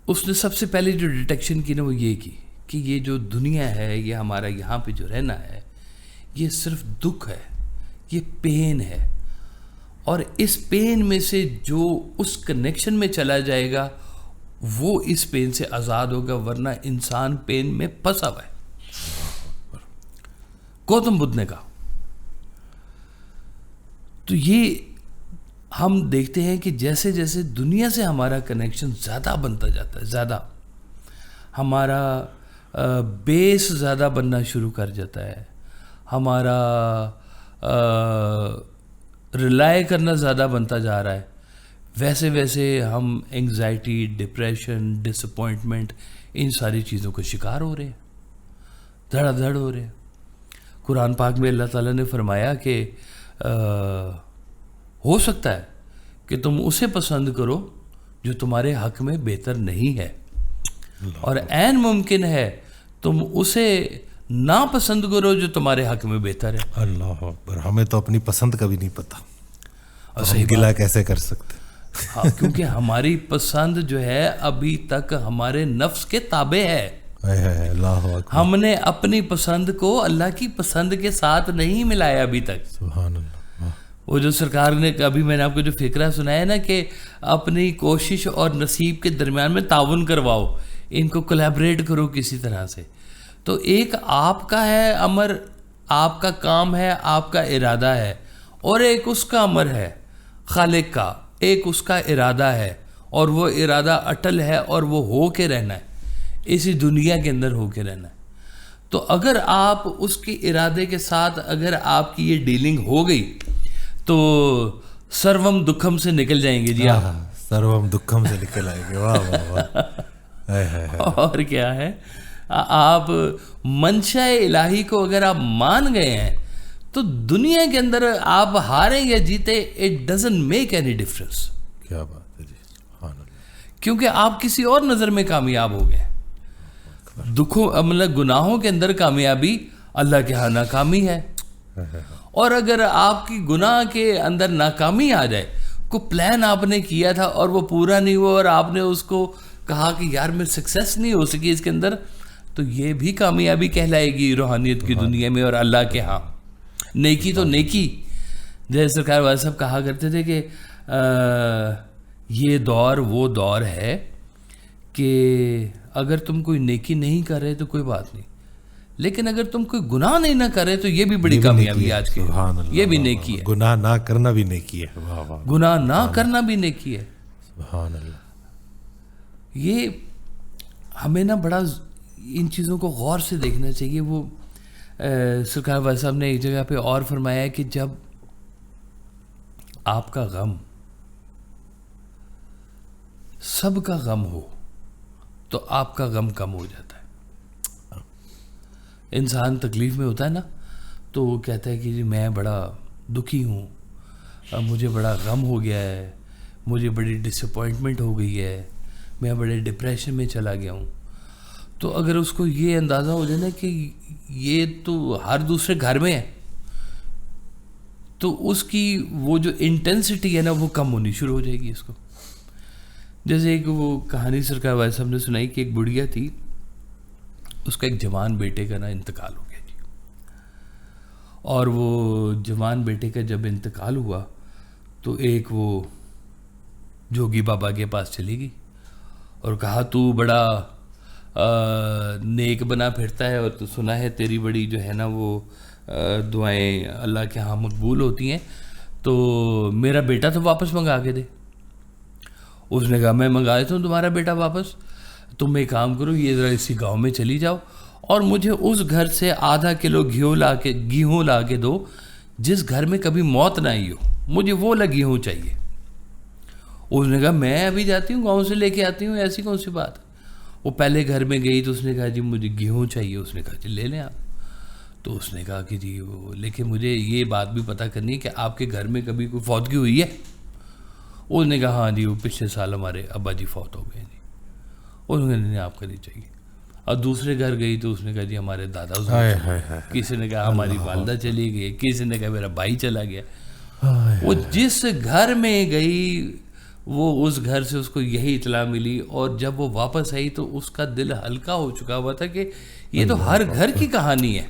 اس نے سب سے پہلے جو ڈیٹیکشن کی نا وہ یہ کی کہ یہ جو دنیا ہے, یہ ہمارا یہاں پہ جو رہنا ہے, یہ صرف دکھ ہے, یہ پین ہے, اور اس پین میں سے جو اس کنیکشن میں چلا جائے گا وہ اس پین سے آزاد ہوگا, ورنہ انسان پین میں پھنسا ہوا ہے. گوتم بدھ نے کہا. تو یہ ہم دیکھتے ہیں کہ جیسے جیسے دنیا سے ہمارا کنیکشن زیادہ بنتا جاتا ہے، زیادہ ہمارا بیس زیادہ بننا شروع کر جاتا ہے، ہمارا ریلائی کرنا زیادہ بنتا جا رہا ہے، ویسے ویسے ہم انگزائٹی، ڈپریشن، ڈس اپوائنٹمنٹ، ان ساری چیزوں کا شکار ہو رہے ہیں، دھڑا دھڑ ہو رہے ہیں۔ قرآن پاک میں اللہ تعالیٰ نے فرمایا کہ ہو سکتا ہے کہ تم اسے پسند کرو جو تمہارے حق میں بہتر نہیں ہے، اور عین ممکن ہے تم اسے ناپسند کرو جو تمہارے حق میں بہتر ہے۔ اللہ اکبر، ہمیں تو اپنی پسند کا بھی نہیں پتا، ہم گلا کیسے کر سکتے؟ ہاں، کیونکہ ہماری پسند جو ہے ابھی تک ہمارے نفس کے تابع ہے۔ اللہ اکبر، ہم نے اپنی پسند کو اللہ کی پسند کے ساتھ نہیں ملایا ابھی تک۔ سبحان اللہ۔ وہ جو سرکار نے ابھی میں نے آپ کو جو فقرہ سنایا نا کہ اپنی کوشش اور نصیب کے درمیان میں تعاون کرواؤ، ان کو کولیبریٹ کرو کسی طرح سے، تو ایک آپ کا ہے امر، آپ کا کام ہے، آپ کا ارادہ ہے، اور ایک اس کا امر ہے خالق کا، ایک اس کا ارادہ ہے، اور وہ ارادہ اٹل ہے اور وہ ہو کے رہنا ہے، اسی دنیا کے اندر ہو کے رہنا ہے۔ تو اگر آپ اس کے ارادے کے ساتھ اگر آپ کی یہ ڈیلنگ ہو گئی تو سروم دکھم سے نکل جائیں گے جی آپ، سروم دکھم سے نکل آئیں گے۔ واہ واہ واہ۔ اور کیا ہے، آپ منشا الہی کو اگر آپ مان گئے ہیں تو دنیا کے اندر آپ ہاریں یا جیتے، it doesn't make any difference. کیا بات ہے جی، سبحان اللہ۔ کیونکہ آپ کسی اور نظر میں کامیاب ہو گئے، دکھوں مطلب گناہوں کے اندر کامیابی اللہ کے ہاں ناکامی ہے، اور اگر آپ کی گناہ کے اندر ناکامی آ جائے، کوئی پلان آپ نے کیا تھا اور وہ پورا نہیں ہوا اور آپ نے اس کو کہا کہ یار میں سکسیس نہیں ہو سکی اس کے اندر، تو یہ بھی کامیابی کہلائے گی روحانیت کی دنیا میں اور اللہ کے ہاں۔ نیکی تو نیکی، جیسے سرکار والد صاحب کہا کرتے تھے کہ یہ دور وہ دور ہے کہ اگر تم کوئی نیکی نہیں کر رہے تو کوئی بات نہیں، لیکن اگر تم کوئی گناہ نہیں نہ کرے تو یہ بھی بڑی کامیابی ہے آج کے، یہ بھی نیکی ہے۔ گناہ نہ کرنا بھی نیکی ہے، واہ واہ، گناہ نہ کرنا بھی نیکی ہے۔ سبحان اللہ۔ یہ ہمیں نا بڑا ان چیزوں کو غور سے دیکھنا چاہیے۔ وہ سرکار والد صاحب نے ایک جگہ پہ اور فرمایا ہے کہ جب آپ کا غم سب کا غم ہو تو آپ کا غم کم ہو جاتا ہے۔ انسان تکلیف میں ہوتا ہے نا تو وہ کہتا ہے کہ جی میں بڑا دکھی ہوں، اب مجھے بڑا غم ہو گیا ہے، مجھے بڑی ڈس اپوائنٹمنٹ ہو گئی ہے، میں بڑے ڈپریشن میں چلا گیا ہوں۔ تو اگر اس کو یہ اندازہ ہو جائے نا کہ یہ تو ہر دوسرے گھر میں ہے، تو اس کی وہ جو انٹینسٹی ہے نا وہ کم ہونی شروع ہو جائے گی اس کو۔ جیسے ایک وہ کہانی سرکار والد صاحب نے سنائی کہ ایک بڑھیا تھی، اس کا ایک جوان بیٹے کا نا انتقال ہو گیا جی، اور وہ جوان بیٹے کا جب انتقال ہوا تو ایک وہ جوگی بابا کے پاس چلی گئی اور کہا تو بڑا نیک بنا پھرتا ہے اور تو سنا ہے تیری بڑی جو ہے نا وہ دعائیں اللہ کے ہاں مقبول ہوتی ہیں، تو میرا بیٹا تو واپس منگا کے دے۔ اس نے کہا میں منگا دیتا ہوں تمہارا بیٹا واپس، تم ایک کام کرو، یہ ذرا اسی گاؤں میں چلی جاؤ اور مجھے اس گھر سے آدھا کلو گیہوں لا کے دو جس گھر میں کبھی موت نہ آئی ہو، مجھے وہ والا گیہوں چاہیے۔ اس نے کہا میں ابھی جاتی ہوں گاؤں سے لے کے آتی ہوں، ایسی کون سی بات۔ وہ پہلے گھر میں گئی تو اس نے کہا جی مجھے گیہوں چاہیے، اس نے کہا جی لے لیں آپ۔ تو اس نے کہا کہ جی وہ لیکن مجھے یہ بات بھی پتہ کرنی ہے کہ آپ کے گھر میں کبھی کوئی فوتگی ہوئی ہے؟ اس نے کہا ہاں جی وہ پچھلے سال ہمارے ابا جی فوت ہو گئے جی۔ اس نے کہا نہیں آپ کا نہیں چاہیے۔ اور دوسرے گھر گئی تو اس نے کہا جی ہمارے دادا، کسی نے کہا ہماری والدہ چلی گئی، کسی نے کہا میرا بھائی چلا گیا۔ وہ جس گھر میں گئی وہ اس گھر سے اس کو یہی اطلاع ملی، اور جب وہ واپس آئی تو اس کا دل ہلکا ہو چکا ہوا تھا کہ یہ تو ہر گھر کی کہانی ہے۔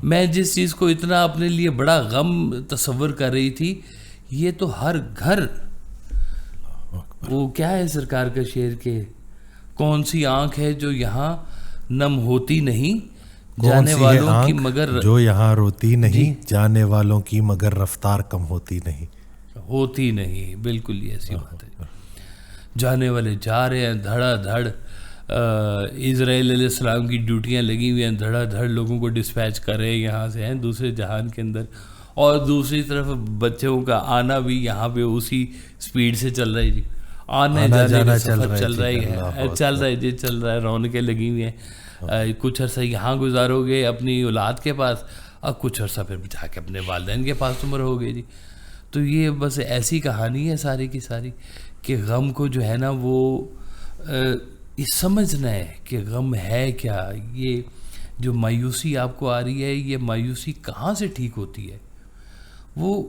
میں جس چیز کو اتنا اپنے لیے بڑا غم تصور کر رہی تھی، یہ تو ہر گھر۔ وہ کیا ہے سرکار کا شعر کے کون سی آنکھ ہے جو یہاں نم ہوتی نہیں، جانے والوں کی مگر جو یہاں روتی نہیں، جانے والوں کی مگر رفتار کم ہوتی نہیں۔ ہوتی نہیں. بالکل یہ ایسی بات ہے. جانے والے جا رہے ہیں دھڑا دھڑ. اسرائیل علیہ السلام کی ڈیوٹیاں لگی ہوئی ہیں, دھڑا دھڑ لوگوں کو ڈسپیچ کر رہے ہیں یہاں سے ہیں دوسرے جہان کے اندر, اور دوسری طرف بچوں کا آنا بھی یہاں پہ اسی سپیڈ سے چل رہا ہے جی. آنے جانے کا سفر چل رہا ہے جی, چل رہا ہے. رونقیں لگی ہوئی ہیں. کچھ عرصہ یہاں گزارو گے اپنی اولاد کے پاس, اور کچھ عرصہ پھر جا کے اپنے والدین کے پاس تم رہو گے جی. تو یہ بس ایسی کہانی ہے ساری کی ساری کہ غم کو جو ہے نا وہ یہ سمجھنا ہے کہ غم ہے کیا. یہ جو مایوسی آپ کو آ رہی ہے, یہ مایوسی کہاں سے ٹھیک ہوتی ہے؟ وہ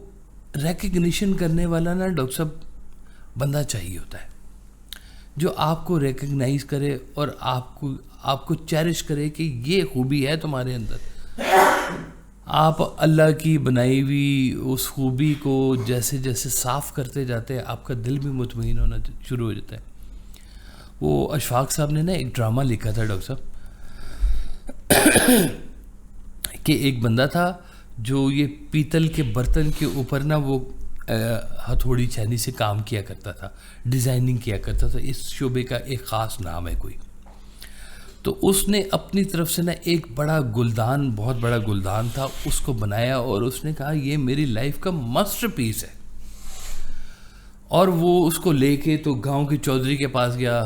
ریکگنیشن کرنے والا نا ڈاکٹر صاحب بندہ چاہیے ہوتا ہے, جو آپ کو ریکگنائز کرے اور آپ کو چیرش کرے کہ یہ خوبی ہے تمہارے اندر. آپ اللہ کی بنائی ہوئی اس خوبی کو جیسے جیسے صاف کرتے جاتے ہیں, آپ کا دل بھی مطمئن ہونا شروع ہو جاتا ہے. وہ اشفاق صاحب نے نا ایک ڈرامہ لکھا تھا ڈاکٹر صاحب کہ ایک بندہ تھا جو یہ پیتل کے برتن کے اوپر نا وہ ہتھوڑی چھینی سے کام کیا کرتا تھا, ڈیزائننگ کیا کرتا تھا. اس شعبے کا ایک خاص نام ہے کوئی. تو اس نے اپنی طرف سے نا ایک بڑا گلدان, بہت بڑا گلدان تھا, اس کو بنایا اور اس نے کہا یہ میری لائف کا ماسٹر پیس ہے. اور وہ اس کو لے کے تو گاؤں کے چودھری کے پاس گیا.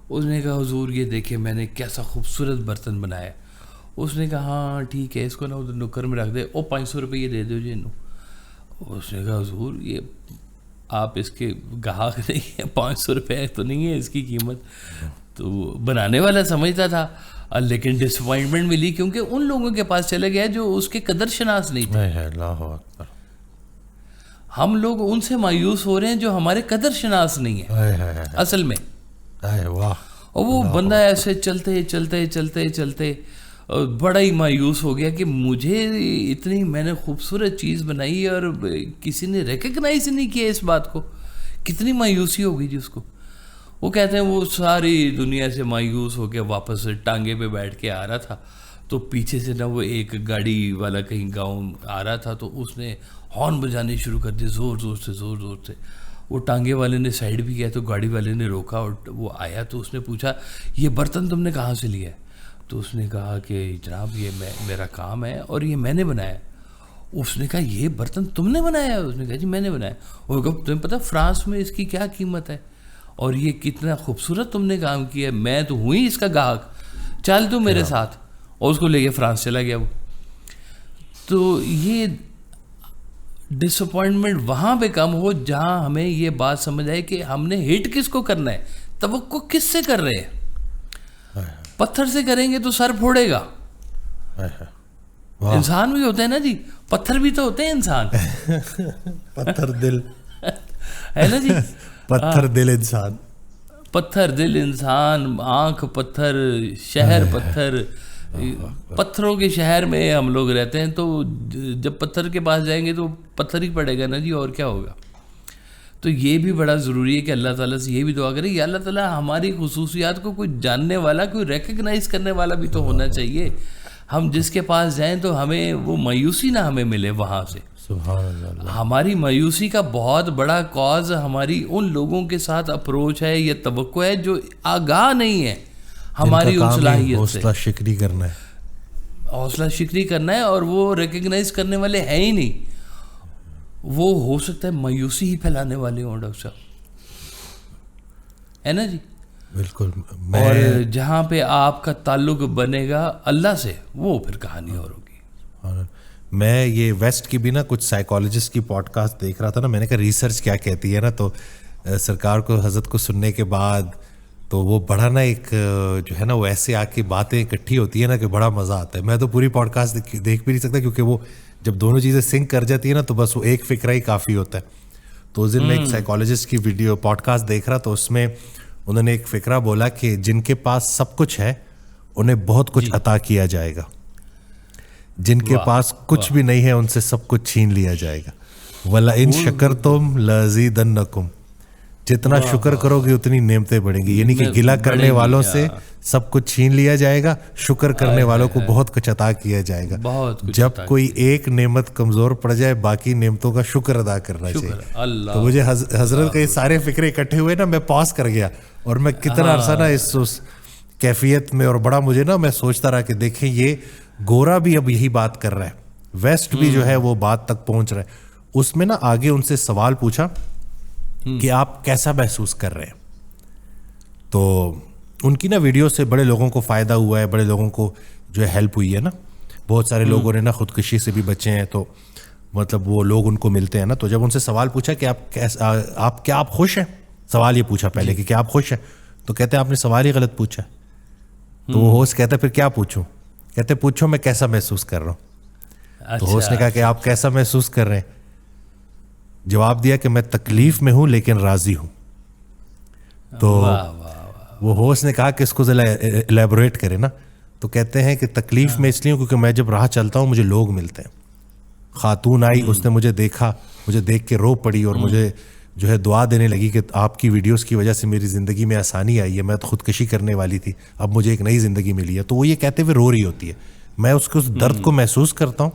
اس نے کہا حضور یہ دیکھیں میں نے کیسا خوبصورت برتن بنایا. اس نے کہا ہاں ٹھیک ہے, اس کو نا ادھر نکر میں رکھ دے, 500 روپے دے دو جی انہوں. اس نے کہا حضور یہ آپ اس کے گاہک نہیں ہیں, 500 روپے تو نہیں ہے اس کی قیمت. تو بنانے والا سمجھتا تھا, لیکن ڈس اپوائنٹمنٹ ملی کیونکہ ان لوگوں کے پاس چلے گیا جو اس کے قدر شناس نہیں تھے. اللہ اکبر. ہم لوگ ان سے مایوس ہو رہے ہیں جو ہمارے قدر شناس نہیں ہیں اصل میں. اور وہ بندہ ایسے چلتے چلتے چلتے چلتے بڑا ہی مایوس ہو گیا کہ مجھے اتنی میں نے خوبصورت چیز بنائی اور کسی نے ریکگنائز نہیں کیا اس بات کو. کتنی مایوسی ہو گئی جی اس کو. وہ کہتے ہیں وہ ساری دنیا سے مایوس ہو کے واپس ٹانگے پہ بیٹھ کے آ رہا تھا, تو پیچھے سے نا وہ ایک گاڑی والا کہیں گاؤں آ رہا تھا, تو اس نے ہارن بجانے شروع کر دیے زور زور سے زور زور سے. وہ ٹانگے والے نے سائڈ بھی کیا تو گاڑی والے نے روکا اور وہ آیا. تو اس نے پوچھا یہ برتن تم نے کہاں سے لیا ہے؟ تو اس نے کہا کہ جناب یہ میرا کام ہے اور یہ میں نے بنایا. اس نے کہا یہ برتن تم نے بنایا؟ اس نے کہا جی میں نے بنایا. اور کہا تمہیں پتہ فرانس میں اس کی کیا قیمت ہے اور یہ کتنا خوبصورت تم نے کام کیا ہے, میں تو ہوں ہی اس کا گاہک, چل تو میرے ساتھ. اور اس کو لے کے فرانس چلا گیا وہ. تو یہ ڈس اپوائنٹمنٹ وہاں پہ کم ہو جہاں ہمیں یہ بات سمجھ آئے کہ ہم نے ہٹ کس کو کرنا ہے, توقع کس سے کر رہے ہیں. پتھر سے کریں گے تو سر پھوڑے گا. انسان بھی ہوتے ہیں نا جی, پتھر بھی تو ہوتے ہیں انسان. پتھر دل ہے نا جی, پتھر دل انسان, پتھر دل انسان, آنکھ پتھر, شہر پتھر. پتھروں کے شہر میں ہم لوگ رہتے ہیں, تو جب پتھر کے پاس جائیں گے تو پتھر ہی پڑے گا نا جی, اور کیا ہوگا. تو یہ بھی بڑا ضروری ہے کہ اللہ تعالیٰ سے یہ بھی دعا کرے یا اللہ تعالیٰ ہماری خصوصیات کو کوئی جاننے والا, کوئی ریکگنائز کرنے والا بھی تو ہونا چاہیے. ہم جس کے پاس جائیں تو ہمیں وہ مایوسی نہ ہمیں ملے وہاں سے. سبحان اللہ. ہماری مایوسی کا بہت بڑا کاز ہماری ان لوگوں کے ساتھ اپروچ ہے یا توقع ہے جو آگاہ نہیں ہے ہماری ان صلاحیت سے. حوصلہ شکنی کرنا ہے, حوصلہ شکنی کرنا ہے, اور وہ ریکگنائز کرنے والے ہیں ہی نہیں. وہ ہو سکتا ہے مایوسی ہی پھیلانے والے ہوں ڈاکٹر صاحب, ہے نا جی. بالکل. اور جہاں پہ آپ کا تعلق بنے گا اللہ سے, وہ پھر کہانی اور ہوگی. میں یہ ویسٹ کی بھی نا کچھ سائیکالوجسٹ کی پوڈ کاسٹ دیکھ رہا تھا نا, میں نے کہا ریسرچ کیا کہتی ہے نا, تو سرکار کو حضرت کو سننے کے بعد تو وہ بڑا نا ایک جو ہے نا وہ ایسے آ کے باتیں اکٹھی ہوتی ہے نا کہ بڑا مزہ آتا ہے. میں تو پوری پوڈ کاسٹ دیکھ بھی نہیں سکتا کیونکہ وہ جب دونوں چیزیں سنک کر جاتی ہے نا تو بس وہ ایک فکرہ ہی کافی ہوتا ہے. تو اس دن میں ایک سائیکالوجسٹ کی ویڈیو پوڈ کاسٹ دیکھ رہا, تو اس میں انہوں نے ایک فکرہ بولا کہ جن کے پاس سب کچھ ہے انہیں بہت کچھ عطا کیا جائے گا, جن کے پاس کچھ بھی نہیں ہے ان سے سب کچھ چھین لیا جائے گا. وَلَئِن شَكَرْتُمْ لَأَزِيدَنَّكُمْ. جتنا شکر کرو گے اتنی نعمتیں بڑھیں گی. یعنی کہ گلا کرنے والوں سے سب کچھ چھین لیا جائے گا, شکر کرنے والوں کو بہت کچھ عطا کیا جائے گا. جب کوئی ایک نعمت کمزور پڑ جائے باقی نعمتوں کا شکر ادا کرنا چاہیے. تو مجھے حضرت کے یہ سارے فکرے اکٹھے ہوئے نا, میں پاس کر گیا اور میں کتنا عرصہ نا اس کیفیت میں, اور بڑا مجھے نا میں سوچتا رہا کہ دیکھیں یہ گورا بھی اب یہی بات کر رہا ہے, ویسٹ بھی جو ہے وہ بات تک پہنچ رہا ہے. اس میں نا آگے ان سے سوال پوچھا کہ آپ کیسا محسوس کر رہے ہیں. تو ان کی نا ویڈیو سے بڑے لوگوں کو فائدہ ہوا ہے, بڑے لوگوں کو جو ہے ہیلپ ہوئی ہے نا. بہت سارے لوگوں نے نا خودکشی سے بھی بچے ہیں, تو مطلب وہ لوگ ان کو ملتے ہیں نا. تو جب ان سے سوال پوچھا کہ آپ خوش ہیں, سوال یہ پوچھا پہلے کہ کیا آپ خوش ہیں, تو کہتے ہیں آپ نے سوال ہی غلط پوچھا. تو وہ ہوسٹ کہتا ہے پھر کیا پوچھوں, کہتے پوچھو میں کیسا محسوس کر رہا ہوں. تو ہوسٹ نے کہا کہ آپ کیسا محسوس کر رہے ہیں. جواب دیا کہ میں تکلیف میں ہوں لیکن راضی ہوں. تو وہ ہوسٹ نے کہا کہ اس کو ذرا الیبوریٹ کرے نا. تو کہتے ہیں کہ تکلیف میں اس لیے کیونکہ میں جب راہ چلتا ہوں مجھے لوگ ملتے ہیں. خاتون آئی, اس نے مجھے دیکھا, مجھے دیکھ کے رو پڑی اور مجھے جو ہے دعا دینے لگی کہ آپ کی ویڈیوز کی وجہ سے میری زندگی میں آسانی آئی ہے, میں تو خودکشی کرنے والی تھی, اب مجھے ایک نئی زندگی ملی ہے. تو وہ یہ کہتے ہوئے رو رہی ہوتی ہے, میں اس درد کو محسوس کرتا ہوں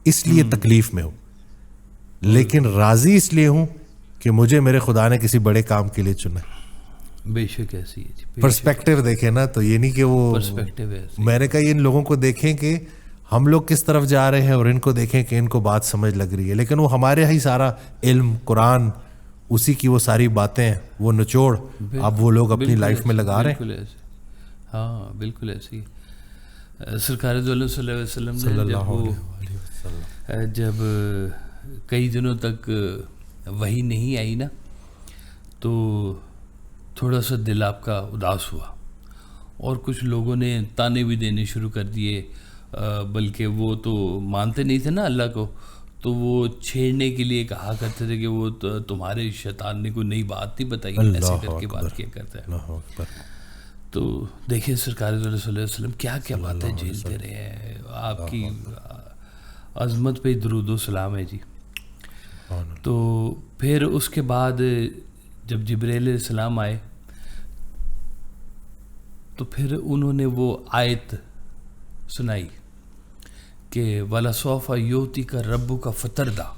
اس لیے تکلیف میں ہوں, لیکن راضی اس لیے ہوں کہ مجھے میرے خدا نے کسی بڑے کام کے لیے چنا. بے شک ایسی ہے. پرسپیکٹیو دیکھیں نا, تو یہ نہیں کہ وہ میں نے کہا ان لوگوں کو دیکھیں کہ ہم لوگ کس طرف جا رہے ہیں اور ان کو دیکھیں کہ ان کو بات سمجھ لگ رہی ہے, لیکن وہ ہمارے ہی سارا علم قرآن اسی کی وہ ساری باتیں وہ نچوڑ اب وہ لوگ اپنی لائف میں لگا رہے ہیں. ہاں بالکل ایسی. سرکار صلی اللہ علیہ وسلم نے جب کئی دنوں تک وحی نہیں آئی نا, تو تھوڑا سا دل آپ کا اداس ہوا, اور کچھ لوگوں نے تانے بھی دینے شروع کر دیے, بلکہ وہ تو مانتے نہیں تھے نا اللہ کو, تو وہ چھیڑنے کے لیے کہا کرتے تھے کہ وہ تمہارے شیطان نے کوئی نئی بات نہیں بتائی, ایسے کر کے بات کیا کرتا ہے. تو دیکھیں سرکار صلی اللہ علیہ وسلم کیا کیا باتیں جھیلتے رہے ہیں. آپ کی عظمت پہ درود و سلام ہے جی. تو پھر اس کے بعد جب جبرائیل علیہ السلام آئے تو پھر انہوں نے وہ آیت سنائی کہ وَلَسَوْفَ يُؤْتِكَ رَبُّكَ فَتَرْضَىٰ,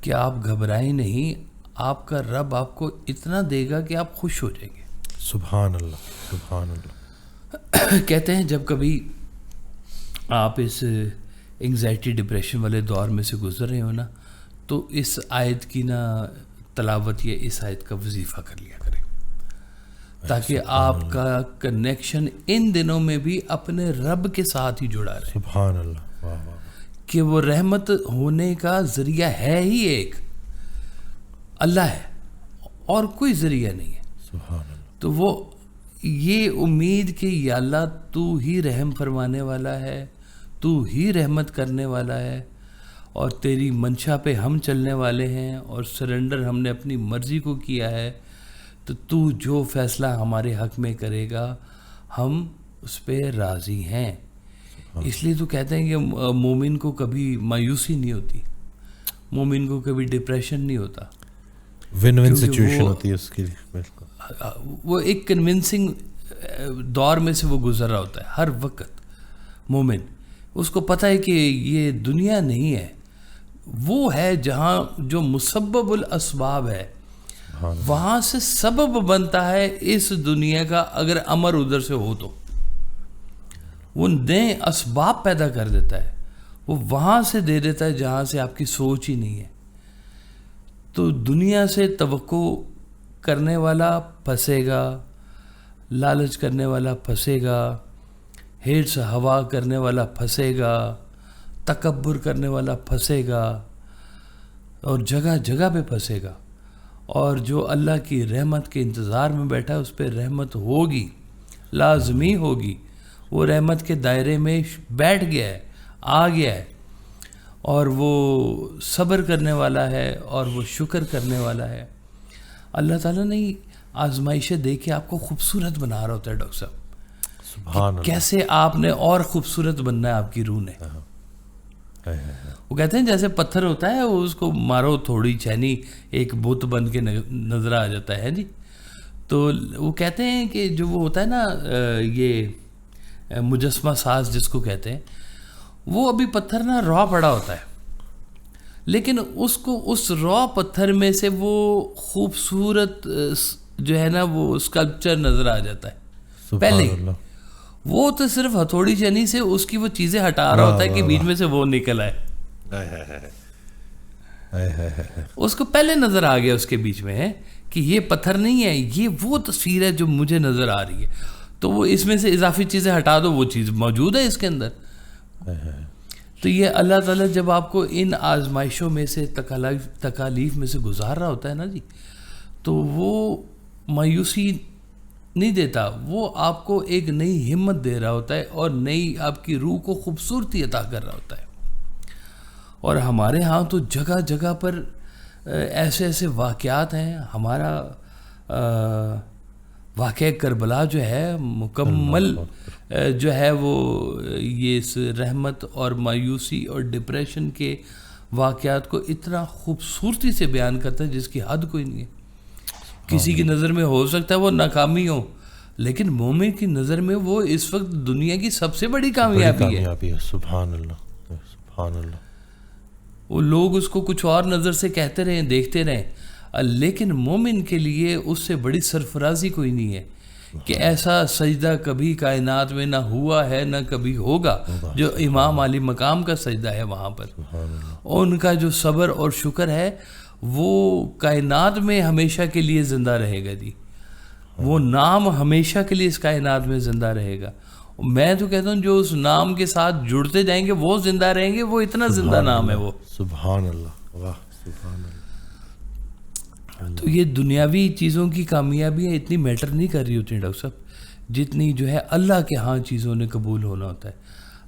کہ آپ گھبرائیں نہیں, آپ کا رب آپ کو اتنا دے گا کہ آپ خوش ہو جائیں گے. سبحان اللہ سبحان اللہ. کہتے ہیں جب کبھی آپ اس انگزائٹی ڈپریشن والے دور میں سے گزر رہے ہو نا, تو اس آیت کی نا تلاوت یا اس آیت کا وظیفہ کر لیا کریں, تاکہ آپ کا کنیکشن ان دنوں میں بھی اپنے رب کے ساتھ ہی جڑا رہے. سبحان اللہ. واہ واہ. کہ وہ رحمت ہونے کا ذریعہ ہے ہی ایک اللہ ہے, اور کوئی ذریعہ نہیں ہے. سبحان اللہ. تو وہ یہ امید کہ یا اللہ تو ہی رحم فرمانے والا ہے, تو ہی رحمت کرنے والا ہے, اور تیری منشا پہ ہم چلنے والے ہیں, اور سرنڈر ہم نے اپنی مرضی کو کیا ہے, تو جو فیصلہ ہمارے حق میں کرے گا ہم اس پہ راضی ہیں. اس لیے تو کہتے ہیں کہ مومن کو کبھی مایوسی نہیں ہوتی, مومن کو کبھی ڈپریشن نہیں ہوتا, ون ون سچویشن ہوتی ہے اس کے لیے. وہ ایک کنونسنگ دور میں سے وہ گزر رہا ہوتا ہے ہر وقت. مومن اس کو پتہ ہے کہ یہ دنیا نہیں ہے, وہ ہے جہاں جو مسبب الاسباب ہے, وہاں سے سبب بنتا ہے اس دنیا کا. اگر امر ادھر سے ہو تو وہ نئے اسباب پیدا کر دیتا ہے, وہ وہاں سے دے دیتا ہے جہاں سے آپ کی سوچ ہی نہیں ہے. تو دنیا سے توقع کرنے والا پھنسے گا, لالچ کرنے والا پھنسے گا, ہرس ہوا کرنے والا پھنسے گا, تکبر کرنے والا پھنسے گا, اور جگہ جگہ پہ پھنسے گا. اور جو اللہ کی رحمت کے انتظار میں بیٹھا ہے اس پہ رحمت ہوگی, لازمی ہوگی. وہ رحمت کے دائرے میں بیٹھ گیا ہے, آ گیا ہے, اور وہ صبر کرنے والا ہے, اور وہ شکر کرنے والا ہے. اللہ تعالیٰ نے آزمائشیں دے کے آپ کو خوبصورت بنا رہا ہوتا ہے ڈاکٹر صاحب. سبحان اللہ. کیسے آپ نے اور خوبصورت بننا ہے آپ کی روح نے. وہ کہتے ہیں جیسے پتھر ہوتا ہے اس کو مارو تھوڑی چینی ایک بت بن کے نظر آ جاتا ہے جی. تو وہ کہتے ہیں کہ جو وہ ہوتا ہے نا یہ مجسمہ ساز جس کو کہتے ہیں, وہ ابھی پتھر نا را پڑا ہوتا ہے, لیکن اس کو اس را پتھر میں سے وہ خوبصورت جو ہے نا وہ اسکلپچر نظر آ جاتا ہے پہلے. وہ تو صرف ہتھوڑی چنی سے اس کی وہ چیزیں ہٹا رہا ہوتا ہے کہ بیچ میں سے وہ نکل آئے, اس کو پہلے نظر آ گیا اس کے بیچ میں ہے کہ یہ پتھر نہیں ہے, یہ وہ تصویر ہے جو مجھے نظر آ رہی ہے, تو وہ اس میں سے اضافی چیزیں ہٹا دو, وہ چیز موجود ہے اس کے اندر. تو یہ اللہ تعالیٰ جب آپ کو ان آزمائشوں میں سے تکالیف میں سے گزار رہا ہوتا ہے نا جی, تو وہ مایوسی نہیں دیتا, وہ آپ کو ایک نئی ہمت دے رہا ہوتا ہے اور نئی آپ کی روح کو خوبصورتی عطا کر رہا ہوتا ہے. اور ہمارے ہاں تو جگہ جگہ پر ایسے ایسے واقعات ہیں. ہمارا واقعہ کربلا جو ہے مکمل جو ہے وہ یہ اس رحمت اور مایوسی اور ڈپریشن کے واقعات کو اتنا خوبصورتی سے بیان کرتا ہے جس کی حد کوئی نہیں ہے. کسی کی نظر میں ہو سکتا ہے وہ ناکامی ہو, لیکن مومن کی نظر میں وہ اس وقت دنیا کی سب سے بڑی کامیابی ہے. سبحان اللہ, سبحان اللہ. وہ لوگ اس کو کچھ اور نظر سے کہتے رہیں, دیکھتے رہیں, لیکن مومن کے لیے اس سے بڑی سرفرازی کوئی نہیں ہے کہ ایسا سجدہ کبھی کائنات میں نہ ہوا ہے نہ کبھی ہوگا جو امام علی مقام کا سجدہ ہے وہاں پر. اور ان کا جو صبر اور شکر ہے وہ کائنات میں ہمیشہ کے لیے زندہ رہے گا جی. وہ نام ہمیشہ کے لیے اس کائنات میں زندہ رہے گا. میں تو کہتا ہوں جو اس نام کے ساتھ جڑتے جائیں گے وہ زندہ رہیں گے, وہ اتنا زندہ نام ہے وہ. سبحان اللہ, واہ سبحان اللہ. تو یہ دنیاوی چیزوں کی کامیابیاں اتنی میٹر نہیں کر رہی ہوتی ڈاکٹر صاحب, جتنی جو ہے اللہ کے ہاں چیزوں نے قبول ہونا ہوتا ہے.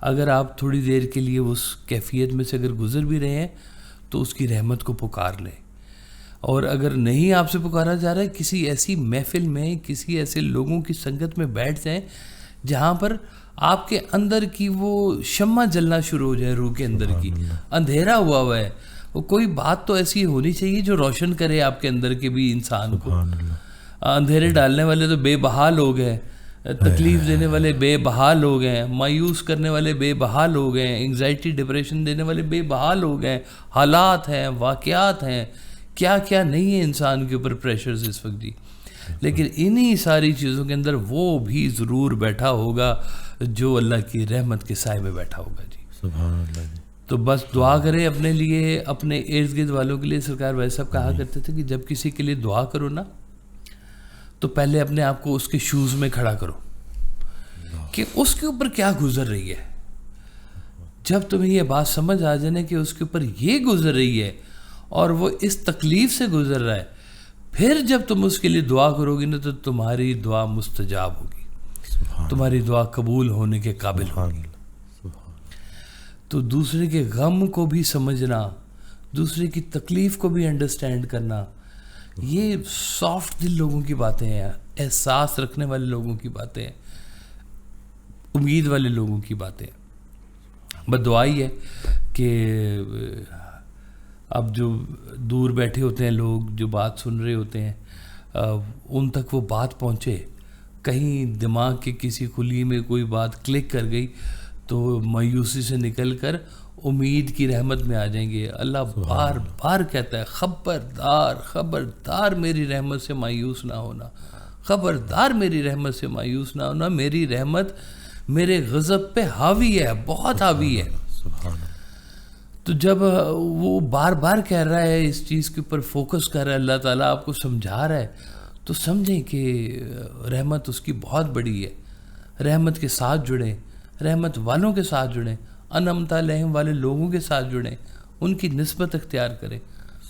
اگر آپ تھوڑی دیر کے لیے اس کیفیت میں سے اگر گزر بھی رہے ہیں تو اس کی رحمت کو پکار لیں. اور اگر نہیں آپ سے پکارا جا رہا ہے, کسی ایسی محفل میں کسی ایسے لوگوں کی سنگت میں بیٹھ جائیں جہاں پر آپ کے اندر کی وہ شمع جلنا شروع ہو جائے, روح کے اندر کی. اندھیرا ہوا ہے, وہ کوئی بات تو ایسی ہونی چاہیے جو روشن کرے آپ کے اندر کے بھی انسان کو. اندھیرے ڈالنے والے تو بے بہا لوگ ہیں, تکلیف دینے والے بے بہا لوگ ہیں, مایوس کرنے والے بے بہا لوگ ہیں, انگزائٹی ڈپریشن دینے والے بے بہا لوگ ہیں. حالات ہیں, واقعات ہیں, کیا کیا نہیں ہے انسان کے اوپر پریشرز اس وقت جی. لیکن انہی ساری چیزوں کے اندر وہ بھی ضرور بیٹھا ہوگا جو اللہ کی رحمت کے سائے میں بیٹھا ہوگا جی. سبحان اللہ جی. تو بس دعا کریں اپنے لیے, اپنے ارد گرد والوں کے لیے. سرکار بھائی صاحب کہا کرتے تھے کہ جب کسی کے لیے دعا کرو نا تو پہلے اپنے آپ کو اس کے شوز میں کھڑا کرو کہ اس کے اوپر کیا گزر رہی ہے. جب تمہیں یہ بات سمجھ آ جانے کہ اس کے اوپر یہ گزر رہی ہے اور وہ اس تکلیف سے گزر رہا ہے, پھر جب تم اس کے لیے دعا کرو گی نا تو تمہاری دعا مستجاب ہوگی, تمہاری دعا قبول ہونے کے قابل ہوگی. تو دوسرے کے غم کو بھی سمجھنا, دوسرے کی تکلیف کو بھی انڈرسٹینڈ کرنا, یہ سافٹ دل لوگوں کی باتیں ہیں, احساس رکھنے والے لوگوں کی باتیں ہیں, امید والے لوگوں کی باتیں ہیں. بس دعا ہی ہے کہ اب جو دور بیٹھے ہوتے ہیں لوگ, جو بات سن رہے ہوتے ہیں, ان تک وہ بات پہنچے. کہیں دماغ کے کسی خلی میں کوئی بات کلک کر گئی تو مایوسی سے نکل کر امید کی رحمت میں آ جائیں گے. اللہ بار بار کہتا ہے خبردار خبردار میری رحمت سے مایوس نہ ہونا, خبردار میری رحمت سے مایوس نہ ہونا. میری رحمت میرے غضب پہ حاوی ہے, بہت حاوی ہے. تو جب وہ بار بار کہہ رہا ہے, اس چیز کے اوپر فوکس کر رہا ہے, اللہ تعالیٰ آپ کو سمجھا رہا ہے, تو سمجھیں کہ رحمت اس کی بہت بڑی ہے. رحمت کے ساتھ جڑیں, رحمت والوں کے ساتھ جڑیں, انعمت علیہم والے لوگوں کے ساتھ جڑیں, ان کی نسبت اختیار کریں.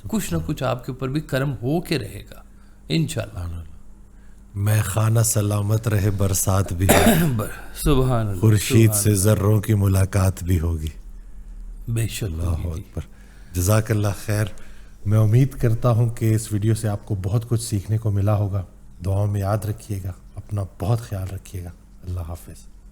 کچھ نہ کچھ آپ کے اوپر بھی کرم ہو کے رہے گا انشاءاللہ. میں خانہ سلامت رہے برسات بھی سبحان اللہ, خورشید سے ذروں کی ملاقات بھی ہوگی. بے شک. اللہ اکبر. جزاک اللہ خیر. میں امید کرتا ہوں کہ اس ویڈیو سے آپ کو بہت کچھ سیکھنے کو ملا ہوگا. دعاؤں میں یاد رکھیے گا, اپنا بہت خیال رکھیے گا. اللہ حافظ.